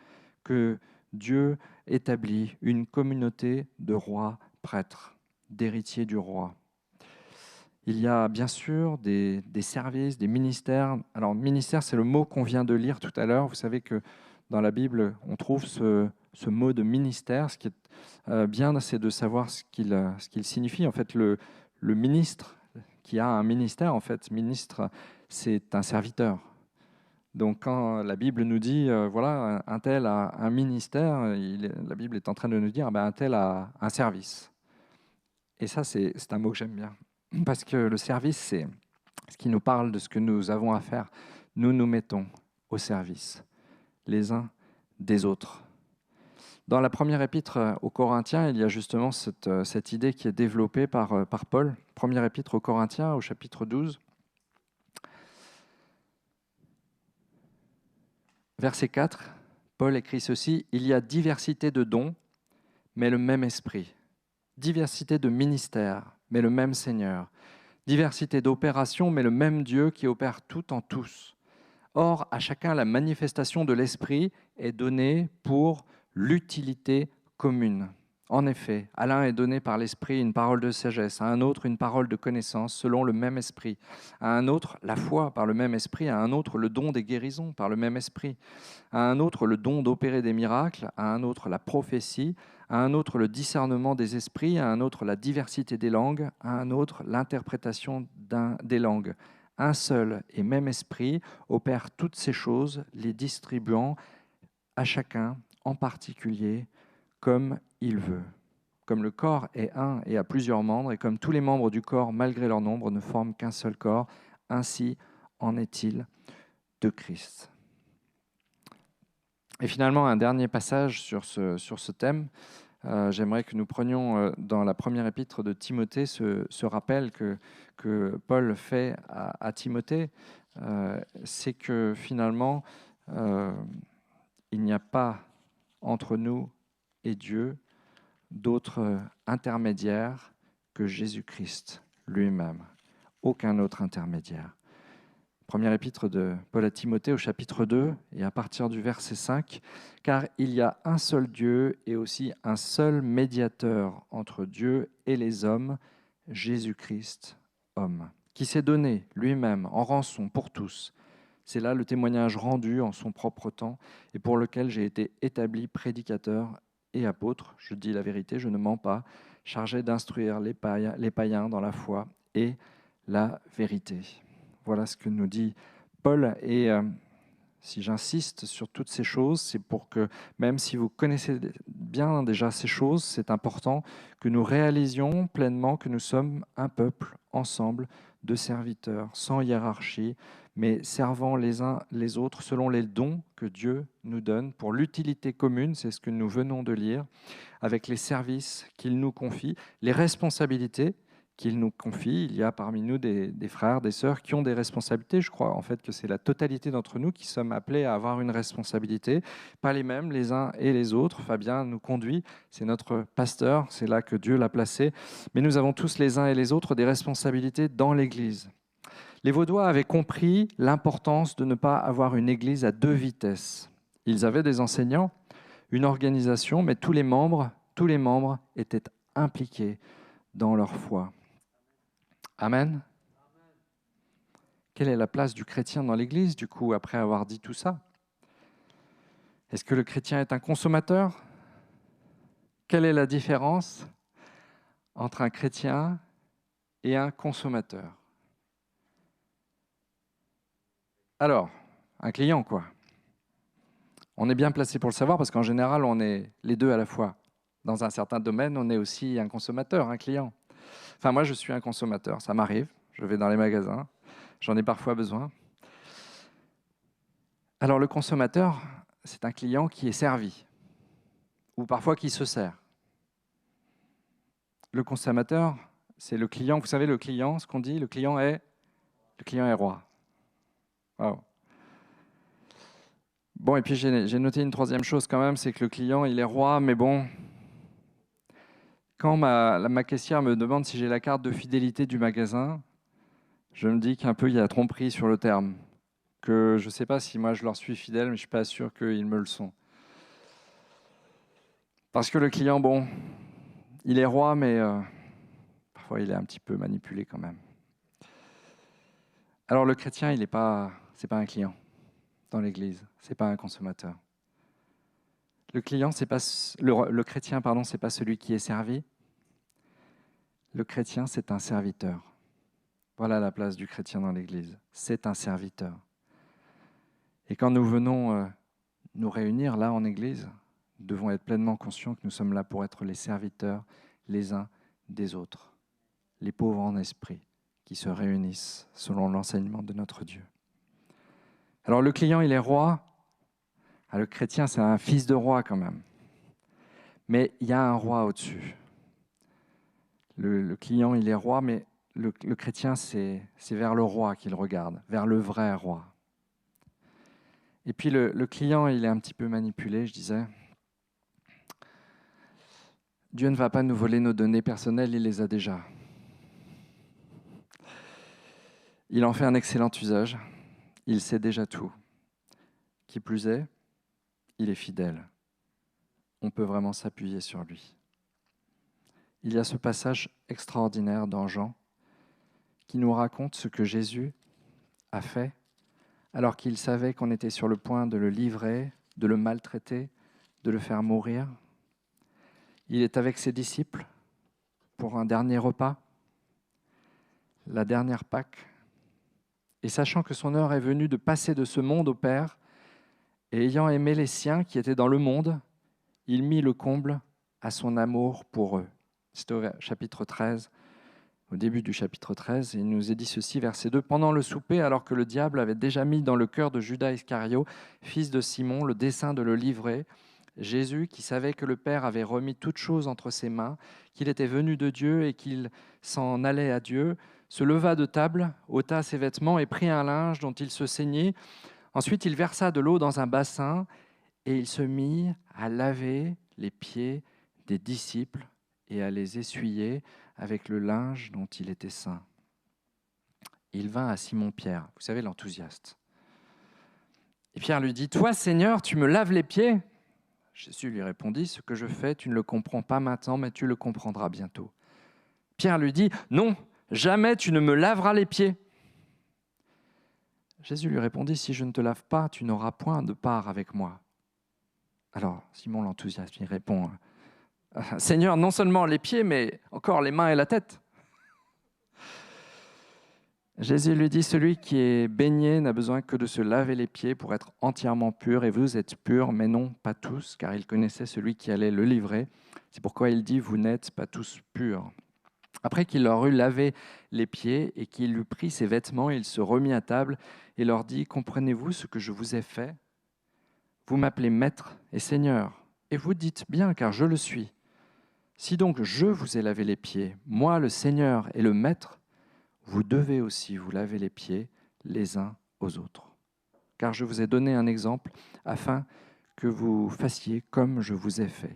que Dieu établit, une communauté de rois prêtres, d'héritiers du roi. Il y a bien sûr des services, des ministères. Alors, ministère, c'est le mot qu'on vient de lire tout à l'heure. Vous savez que dans la Bible, on trouve ce mot de ministère. Ce qui est bien, c'est de savoir ce qu'il signifie. En fait, le ministre qui a un ministère, en fait, ministre, c'est un serviteur. Donc, quand la Bible nous dit, voilà, un tel a un ministère, la Bible est en train de nous dire, un tel a un service. Et ça, c'est un mot que j'aime bien. Parce que le service, c'est ce qui nous parle de ce que nous avons à faire. Nous nous mettons au service, les uns des autres. Dans la première épître aux Corinthiens, il y a justement cette idée qui est développée par Paul. Première épître aux Corinthiens, au chapitre 12. Verset 4, Paul écrit ceci, « Il y a diversité de dons, mais le même esprit. Diversité de ministères, mais le même Seigneur. Diversité d'opérations, mais le même Dieu qui opère tout en tous. Or, à chacun, la manifestation de l'Esprit est donnée pour l'utilité commune. En effet, à l'un est donné par l'Esprit une parole de sagesse, à un autre une parole de connaissance selon le même Esprit, à un autre la foi par le même Esprit, à un autre le don des guérisons par le même Esprit, à un autre le don d'opérer des miracles, à un autre la prophétie, à un autre le discernement des esprits, à un autre la diversité des langues, à un autre l'interprétation des langues. Un seul et même esprit opère toutes ces choses, les distribuant à chacun en particulier comme il veut. Comme le corps est un et a plusieurs membres, et comme tous les membres du corps, malgré leur nombre, ne forment qu'un seul corps, ainsi en est-il de Christ. » Et finalement, un dernier passage sur ce thème. J'aimerais que nous prenions dans la première épître de Timothée ce rappel que Paul fait à Timothée. C'est que finalement, il n'y a pas entre nous et Dieu d'autre intermédiaire que Jésus-Christ lui-même. Aucun autre intermédiaire. Première épître de Paul à Timothée au chapitre 2 et à partir du verset 5, « Car il y a un seul Dieu et aussi un seul médiateur entre Dieu et les hommes, Jésus-Christ, homme, qui s'est donné lui-même en rançon pour tous. C'est là le témoignage rendu en son propre temps et pour lequel j'ai été établi prédicateur et apôtre. Je dis la vérité, je ne mens pas, chargé d'instruire les païens dans la foi et la vérité. » Voilà ce que nous dit Paul. Et si j'insiste sur toutes ces choses, c'est pour que, même si vous connaissez bien déjà ces choses, c'est important que nous réalisions pleinement que nous sommes un peuple ensemble de serviteurs, sans hiérarchie, mais servant les uns les autres selon les dons que Dieu nous donne pour l'utilité commune, c'est ce que nous venons de lire, avec les services qu'il nous confie, les responsabilités qu'il nous confie. Il y a parmi nous des frères, des sœurs qui ont des responsabilités. Je crois en fait que c'est la totalité d'entre nous qui sommes appelés à avoir une responsabilité, pas les mêmes les uns et les autres. Fabien nous conduit, c'est notre pasteur, c'est là que Dieu l'a placé. Mais nous avons tous les uns et les autres des responsabilités dans l'Église. Les Vaudois avaient compris l'importance de ne pas avoir une Église à deux vitesses. Ils avaient des enseignants, une organisation, mais tous les membres étaient impliqués dans leur foi. Amen. Quelle est la place du chrétien dans l'Église, du coup, après avoir dit tout ça? Est-ce que le chrétien est un consommateur? Quelle est la différence entre un chrétien et un consommateur? Alors, un client, quoi. On est bien placé pour le savoir parce qu'en général, on est les deux à la fois. Dans un certain domaine, on est aussi un consommateur, un client. Enfin, moi, je suis un consommateur, ça m'arrive. Je vais dans les magasins, j'en ai parfois besoin. Alors, le consommateur, c'est un client qui est servi, ou parfois qui se sert. Le consommateur, c'est le client. Vous savez, le client, ce qu'on dit, le client est roi. Wow. Bon, et puis j'ai noté une troisième chose quand même, c'est que le client, il est roi, mais bon, quand ma caissière me demande si j'ai la carte de fidélité du magasin, je me dis qu'un peu il y a tromperie sur le terme, que je ne sais pas si moi je leur suis fidèle, mais je ne suis pas sûr qu'ils me le sont. Parce que le client, bon, il est roi, mais parfois il est un petit peu manipulé quand même. Alors le chrétien, c'est pas un client dans l'Église, c'est pas un consommateur. Le client, c'est pas le chrétien, pardon, c'est pas celui qui est servi. Le chrétien, c'est un serviteur. Voilà la place du chrétien dans l'Église. C'est un serviteur. Et quand nous venons nous réunir là en Église, nous devons être pleinement conscients que nous sommes là pour être les serviteurs les uns des autres, les pauvres en esprit qui se réunissent selon l'enseignement de notre Dieu. Alors le client, il est roi. Le chrétien, c'est un fils de roi quand même. Mais il y a un roi au-dessus. Le client, il est roi, mais le chrétien, c'est vers le roi qu'il regarde, vers le vrai roi. Et puis le client, il est un petit peu manipulé, je disais. Dieu ne va pas nous voler nos données personnelles, il les a déjà. Il en fait un excellent usage, il sait déjà tout. Qui plus est, il est fidèle. On peut vraiment s'appuyer sur lui. Il y a ce passage extraordinaire dans Jean qui nous raconte ce que Jésus a fait alors qu'il savait qu'on était sur le point de le livrer, de le maltraiter, de le faire mourir. Il est avec ses disciples pour un dernier repas, la dernière Pâque, et sachant que son heure est venue de passer de ce monde au Père, et ayant aimé les siens qui étaient dans le monde, il mit le comble à son amour pour eux. C'est au chapitre 13, au début du chapitre 13, il nous est dit ceci, verset 2, « Pendant le souper, alors que le diable avait déjà mis dans le cœur de Judas Iscario, fils de Simon, le dessein de le livrer, Jésus, qui savait que le Père avait remis toutes choses entre ses mains, qu'il était venu de Dieu et qu'il s'en allait à Dieu, se leva de table, ôta ses vêtements et prit un linge dont il se ceignait. Ensuite, il versa de l'eau dans un bassin et il se mit à laver les pieds des disciples et à les essuyer avec le linge dont il était ceint. Il vint à Simon-Pierre, vous savez, l'enthousiaste. Et Pierre lui dit, « Toi, Seigneur, tu me laves les pieds ?» Jésus lui répondit, « Ce que je fais, tu ne le comprends pas maintenant, mais tu le comprendras bientôt. » Pierre lui dit, « Non, jamais tu ne me laveras les pieds. » Jésus lui répondit, « Si je ne te lave pas, tu n'auras point de part avec moi. » Alors, Simon l'enthousiaste, il répond, « Seigneur, non seulement les pieds, mais encore les mains et la tête. » Jésus lui dit, « Celui qui est baigné n'a besoin que de se laver les pieds pour être entièrement pur, et vous êtes purs, mais non pas tous, car il connaissait celui qui allait le livrer. C'est pourquoi il dit, vous n'êtes pas tous purs. » Après qu'il leur eut lavé les pieds et qu'il eut pris ses vêtements, il se remit à table et leur dit, « Comprenez-vous ce que je vous ai fait? Vous m'appelez Maître et Seigneur, et vous dites bien, car je le suis. Si donc je vous ai lavé les pieds, moi le Seigneur et le Maître, vous devez aussi vous laver les pieds les uns aux autres. Car je vous ai donné un exemple afin que vous fassiez comme je vous ai fait.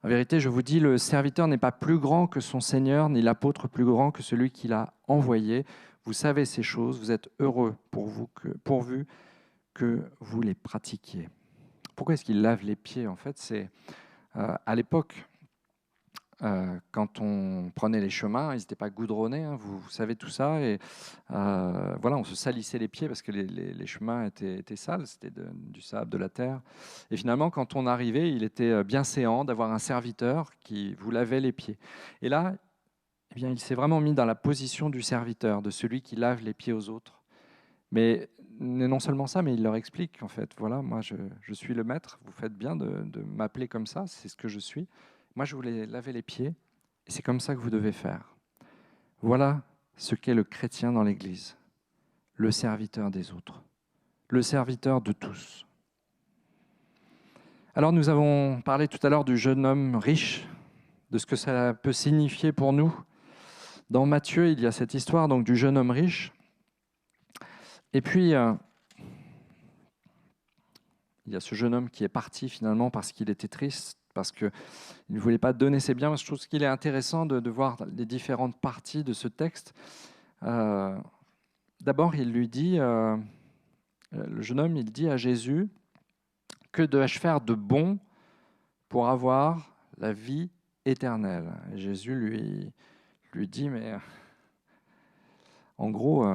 En vérité, je vous dis, le serviteur n'est pas plus grand que son Seigneur, ni l'apôtre plus grand que celui qui l'a envoyé. Vous savez ces choses, vous êtes heureux pourvu que vous les pratiquiez. Pourquoi est-ce qu'il lave les pieds? En fait, c'est à l'époque, quand on prenait les chemins, ils n'étaient pas goudronnés, hein, vous savez tout ça, et voilà, on se salissait les pieds parce que les chemins étaient sales, c'était du sable, de la terre. Et finalement, quand on arrivait, il était bien séant d'avoir un serviteur qui vous lavait les pieds. Et là, eh bien, il s'est vraiment mis dans la position du serviteur, de celui qui lave les pieds aux autres. Mais non seulement ça, mais il leur explique, en fait, voilà, moi je suis le maître, vous faites bien de m'appeler comme ça, c'est ce que je suis. Moi, je voulais laver les pieds, et c'est comme ça que vous devez faire. Voilà ce qu'est le chrétien dans l'Église, le serviteur des autres, le serviteur de tous. Alors, nous avons parlé tout à l'heure du jeune homme riche, de ce que ça peut signifier pour nous. Dans Matthieu, il y a cette histoire donc du jeune homme riche. Et puis, il y a ce jeune homme qui est parti finalement parce qu'il était triste, parce qu'il ne voulait pas donner ses biens. Je trouve qu'il est intéressant de voir les différentes parties de ce texte. D'abord, il lui dit, le jeune homme, il dit à Jésus, « Que dois-je faire de bon pour avoir la vie éternelle ?» Et Jésus lui dit, mais en gros,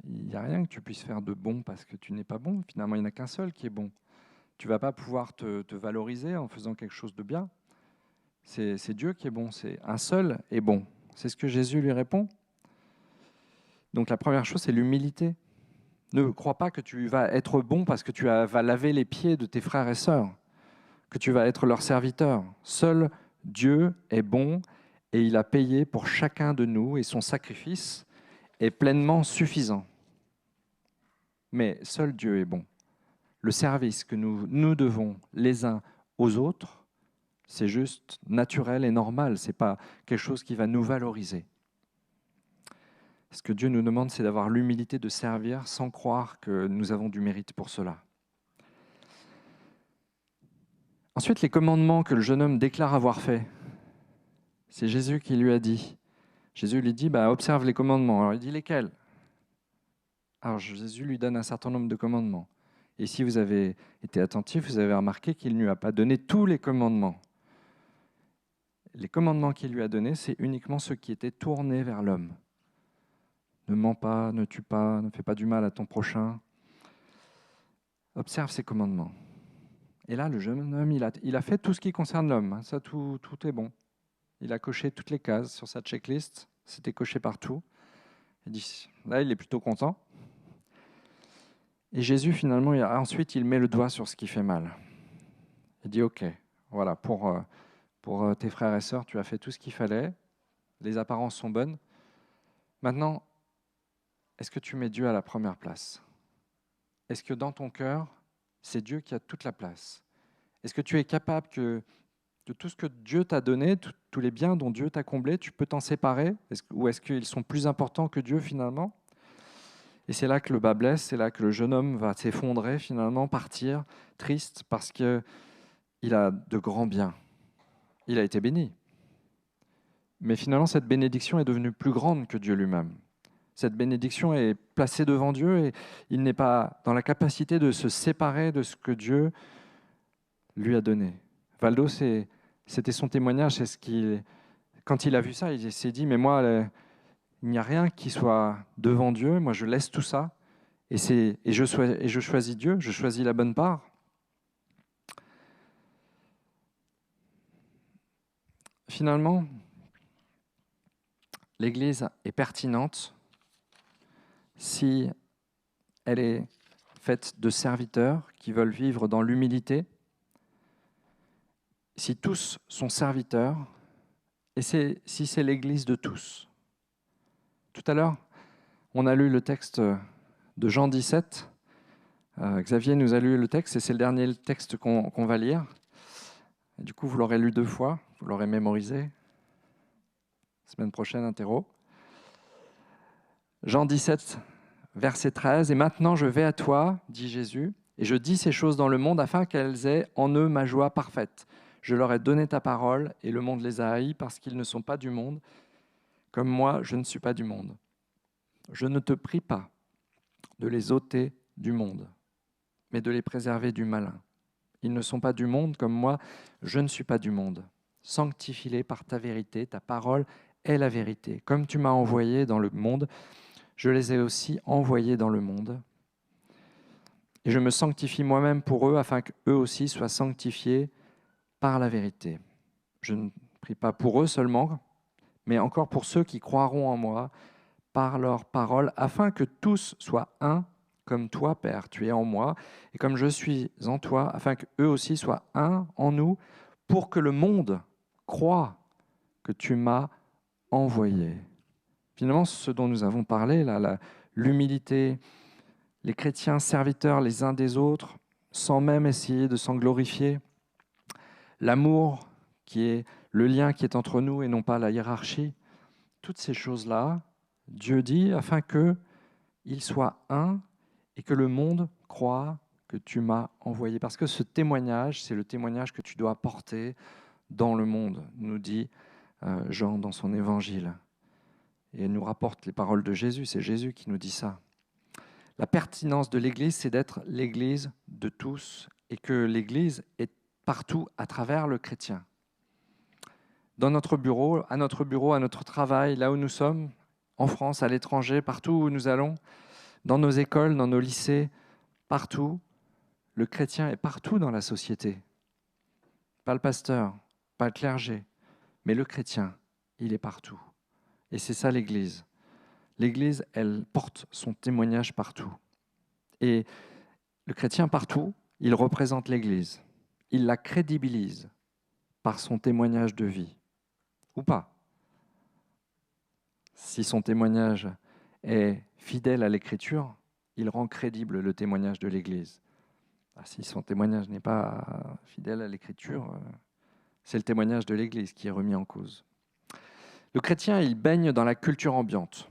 il n'y a rien que tu puisses faire de bon parce que tu n'es pas bon. Finalement, il n'y en a qu'un seul qui est bon. Tu ne vas pas pouvoir te valoriser en faisant quelque chose de bien. C'est Dieu qui est bon, c'est un seul est bon. C'est ce que Jésus lui répond. Donc la première chose, c'est l'humilité. Ne crois pas que tu vas être bon parce que tu vas laver les pieds de tes frères et sœurs, que tu vas être leur serviteur. Seul Dieu est bon et il a payé pour chacun de nous et son sacrifice est pleinement suffisant. Mais seul Dieu est bon. Le service que nous devons les uns aux autres, c'est juste naturel et normal, ce n'est pas quelque chose qui va nous valoriser. Ce que Dieu nous demande, c'est d'avoir l'humilité de servir sans croire que nous avons du mérite pour cela. Ensuite, les commandements que le jeune homme déclare avoir faits, c'est Jésus qui lui a dit. Jésus lui dit, observe les commandements. Alors il dit lesquels? Alors Jésus lui donne un certain nombre de commandements. Et si vous avez été attentif, vous avez remarqué qu'il ne lui a pas donné tous les commandements. Les commandements qu'il lui a donnés, c'est uniquement ceux qui étaient tournés vers l'homme. Ne mens pas, ne tue pas, ne fais pas du mal à ton prochain. Observe ces commandements. Et là, le jeune homme, il a fait tout ce qui concerne l'homme. Ça, tout est bon. Il a coché toutes les cases sur sa checklist. C'était coché partout. Là, il est plutôt content. Et Jésus, finalement, ensuite, il met le doigt sur ce qui fait mal. Il dit, OK, voilà, pour tes frères et sœurs, tu as fait tout ce qu'il fallait. Les apparences sont bonnes. Maintenant, est-ce que tu mets Dieu à la première place? Est-ce que dans ton cœur, c'est Dieu qui a toute la place? Est-ce que tu es capable de tout ce que Dieu t'a donné, tous les biens dont Dieu t'a comblé, tu peux t'en séparer? Ou est-ce qu'ils sont plus importants que Dieu finalement? Et c'est là que le bas blesse, c'est là que le jeune homme va s'effondrer finalement, partir triste parce qu'il a de grands biens. Il a été béni. Mais finalement, cette bénédiction est devenue plus grande que Dieu lui-même. Cette bénédiction est placée devant Dieu et il n'est pas dans la capacité de se séparer de ce que Dieu lui a donné. Valdo, c'était son témoignage. Quand il a vu ça, il s'est dit, mais moi, il n'y a rien qui soit devant Dieu. Moi, je laisse tout ça et je choisis Dieu, je choisis la bonne part. Finalement, l'Église est pertinente si elle est faite de serviteurs qui veulent vivre dans l'humilité, si tous sont serviteurs, et si c'est l'Église de tous. Tout à l'heure, on a lu le texte de Jean 17. Xavier nous a lu le texte, et c'est le dernier texte qu'on va lire. Et du coup, vous l'aurez lu 2 fois, vous l'aurez mémorisé. Semaine prochaine, interro. Jean 17, verset 13. « Et maintenant je vais à toi, dit Jésus, et je dis ces choses dans le monde afin qu'elles aient en eux ma joie parfaite. Je leur ai donné ta parole, et le monde les a haïs parce qu'ils ne sont pas du monde, comme moi je ne suis pas du monde. Je ne te prie pas de les ôter du monde, mais de les préserver du malin. Ils ne sont pas du monde, comme moi je ne suis pas du monde. Sanctifie-les par ta vérité, ta parole est la vérité. Comme tu m'as envoyé dans le monde, je les ai aussi envoyés dans le monde. Et je me sanctifie moi-même pour eux, afin qu'eux aussi soient sanctifiés par la vérité. Je ne prie pas pour eux seulement, mais encore pour ceux qui croiront en moi par leur parole, afin que tous soient un, comme toi, Père, tu es en moi, et comme je suis en toi, afin qu'eux aussi soient un en nous, pour que le monde croie que tu m'as envoyé. » Finalement, ce dont nous avons parlé, là, l'humilité, les chrétiens serviteurs les uns des autres, sans même essayer de s'en glorifier, l'amour qui est le lien qui est entre nous et non pas la hiérarchie, toutes ces choses-là, Dieu dit afin qu'ils soient un et que le monde croit que tu m'as envoyé. Parce que ce témoignage, c'est le témoignage que tu dois porter dans le monde, nous dit Jean dans son évangile. Et il nous rapporte les paroles de Jésus, c'est Jésus qui nous dit ça. La pertinence de l'Église, c'est d'être l'Église de tous et que l'Église est partout à travers le chrétien. Dans notre bureau, à notre travail, là où nous sommes, en France, à l'étranger, partout où nous allons, dans nos écoles, dans nos lycées, partout, le chrétien est partout dans la société. Pas le pasteur, pas le clergé, mais le chrétien, il est partout. Et c'est ça l'Église. L'Église, elle porte son témoignage partout. Et le chrétien partout, il représente l'Église. Il la crédibilise par son témoignage de vie. Ou pas. Si son témoignage est fidèle à l'Écriture, il rend crédible le témoignage de l'Église. Si son témoignage n'est pas fidèle à l'Écriture, c'est le témoignage de l'Église qui est remis en cause. Le chrétien, il baigne dans la culture ambiante.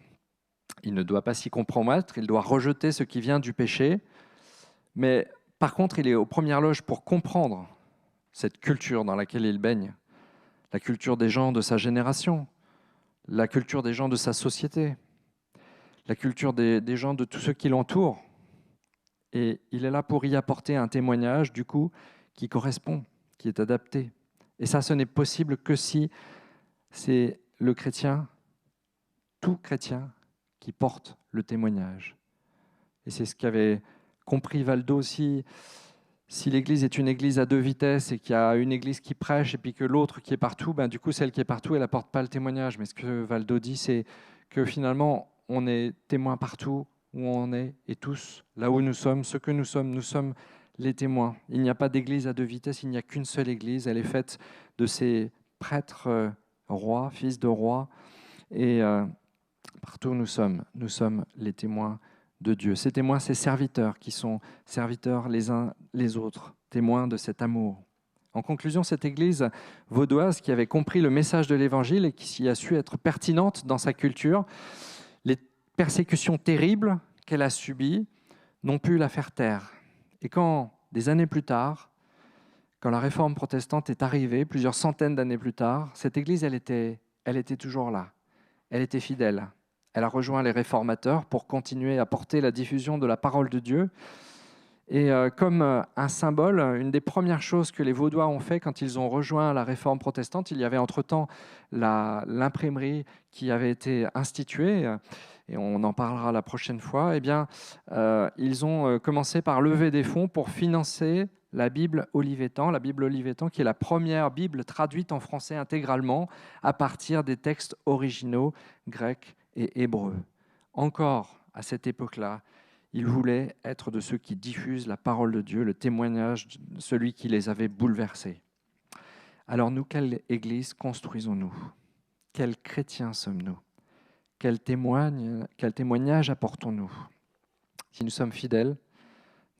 Il ne doit pas s'y compromettre, il doit rejeter ce qui vient du péché, mais par contre, il est aux premières loges pour comprendre cette culture dans laquelle il baigne, la culture des gens de sa génération, la culture des gens de sa société, la culture des gens de tous ceux qui l'entourent. Et il est là pour y apporter un témoignage, du coup, qui correspond, qui est adapté. Et ça, ce n'est possible que si c'est le chrétien, tout chrétien, qui porte le témoignage. Et c'est ce qu'avait compris Valdo aussi. Si l'Église est une Église à 2 vitesses et qu'il y a une Église qui prêche et puis que l'autre qui est partout, du coup, celle qui est partout, elle n'apporte pas le témoignage. Mais ce que Valdo dit, c'est que finalement, on est témoin partout où on est et tous, là où nous sommes, ce que nous sommes les témoins. Il n'y a pas d'Église à 2 vitesses, il n'y a qu'une seule Église. Elle est faite de ces prêtres rois, fils de rois. Et partout où nous sommes les témoins de Dieu. Ces témoins, ces serviteurs qui sont serviteurs les uns les autres, témoins de cet amour. En conclusion, cette Église vaudoise qui avait compris le message de l'Évangile et qui a su être pertinente dans sa culture, les persécutions terribles qu'elle a subies n'ont pu la faire taire. Et quand, des années plus tard, quand la réforme protestante est arrivée, plusieurs centaines d'années plus tard, cette Église, elle était toujours là. Elle était fidèle. Elle a rejoint les réformateurs pour continuer à porter la diffusion de la parole de Dieu. Et comme un symbole, une des premières choses que les Vaudois ont fait quand ils ont rejoint la réforme protestante, il y avait entre-temps l'imprimerie qui avait été instituée, et on en parlera la prochaine fois. Eh bien, ils ont commencé par lever des fonds pour financer la Bible Olivetan qui est la première Bible traduite en français intégralement à partir des textes originaux grecs et hébreux. Encore à cette époque-là, ils voulaient être de ceux qui diffusent la parole de Dieu, le témoignage de celui qui les avait bouleversés. Alors nous, quelle Église construisons-nous? Quels chrétiens sommes-nous? Quel témoignage apportons-nous? Si nous sommes fidèles,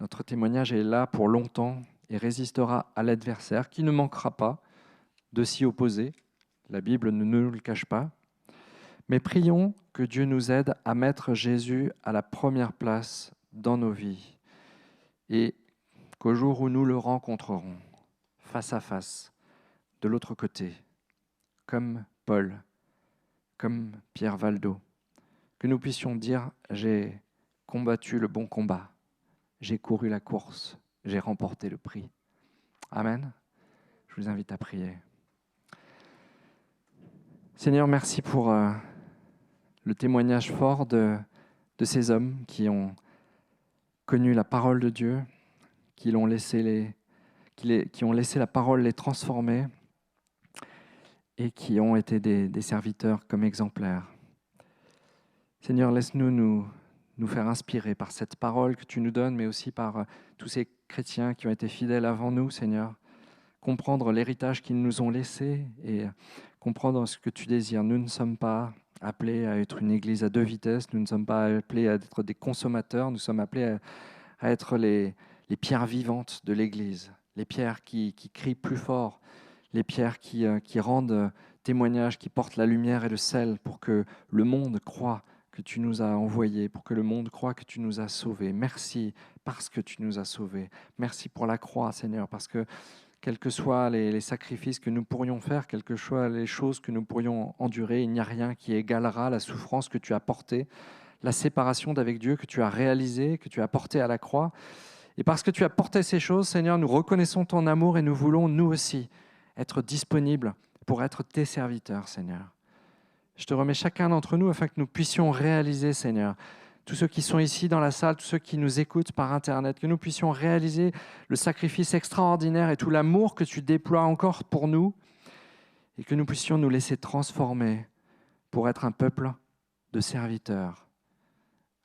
notre témoignage est là pour longtemps et résistera à l'adversaire qui ne manquera pas de s'y opposer. La Bible ne nous le cache pas. Mais prions que Dieu nous aide à mettre Jésus à la première place dans nos vies et qu'au jour où nous le rencontrerons, face à face, de l'autre côté, comme Paul, comme Pierre Valdo, que nous puissions dire « J'ai combattu le bon combat, j'ai couru la course, j'ai remporté le prix. » Amen. Je vous invite à prier. Seigneur, merci pour le témoignage fort de ces hommes qui ont connu la parole de Dieu, qui ont laissé la parole les transformer et qui ont été des serviteurs comme exemplaires. Seigneur, laisse-nous nous faire inspirer par cette parole que tu nous donnes, mais aussi par tous ces chrétiens qui ont été fidèles avant nous, Seigneur. Comprendre l'héritage qu'ils nous ont laissé et comprendre ce que tu désires. Nous ne sommes pas appelés à être une église à deux vitesses, nous ne sommes pas appelés à être des consommateurs, nous sommes appelés à être les pierres vivantes de l'église, les pierres qui crient plus fort, les pierres qui rendent témoignage, qui portent la lumière et le sel pour que le monde croie que tu nous as envoyés, pour que le monde croie que tu nous as sauvés. Merci parce que tu nous as sauvés. Merci pour la croix, Seigneur, parce que quels que soient les sacrifices que nous pourrions faire, quelles que soient les choses que nous pourrions endurer, il n'y a rien qui égalera la souffrance que tu as portée, la séparation d'avec Dieu que tu as réalisée, que tu as portée à la croix. Et parce que tu as porté ces choses, Seigneur, nous reconnaissons ton amour et nous voulons, nous aussi, être disponibles pour être tes serviteurs, Seigneur. Je te remets chacun d'entre nous afin que nous puissions réaliser, Seigneur, tous ceux qui sont ici dans la salle, tous ceux qui nous écoutent par Internet, que nous puissions réaliser le sacrifice extraordinaire et tout l'amour que tu déploies encore pour nous et que nous puissions nous laisser transformer pour être un peuple de serviteurs,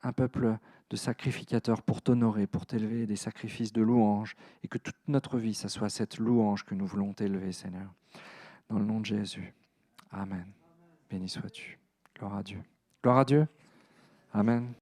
un peuple de sacrificateurs pour t'honorer, pour t'élever, des sacrifices de louange et que toute notre vie, ça soit cette louange que nous voulons t'élever, Seigneur. Dans le nom de Jésus. Amen. Béni sois-tu. Gloire à Dieu. Gloire à Dieu. Amen.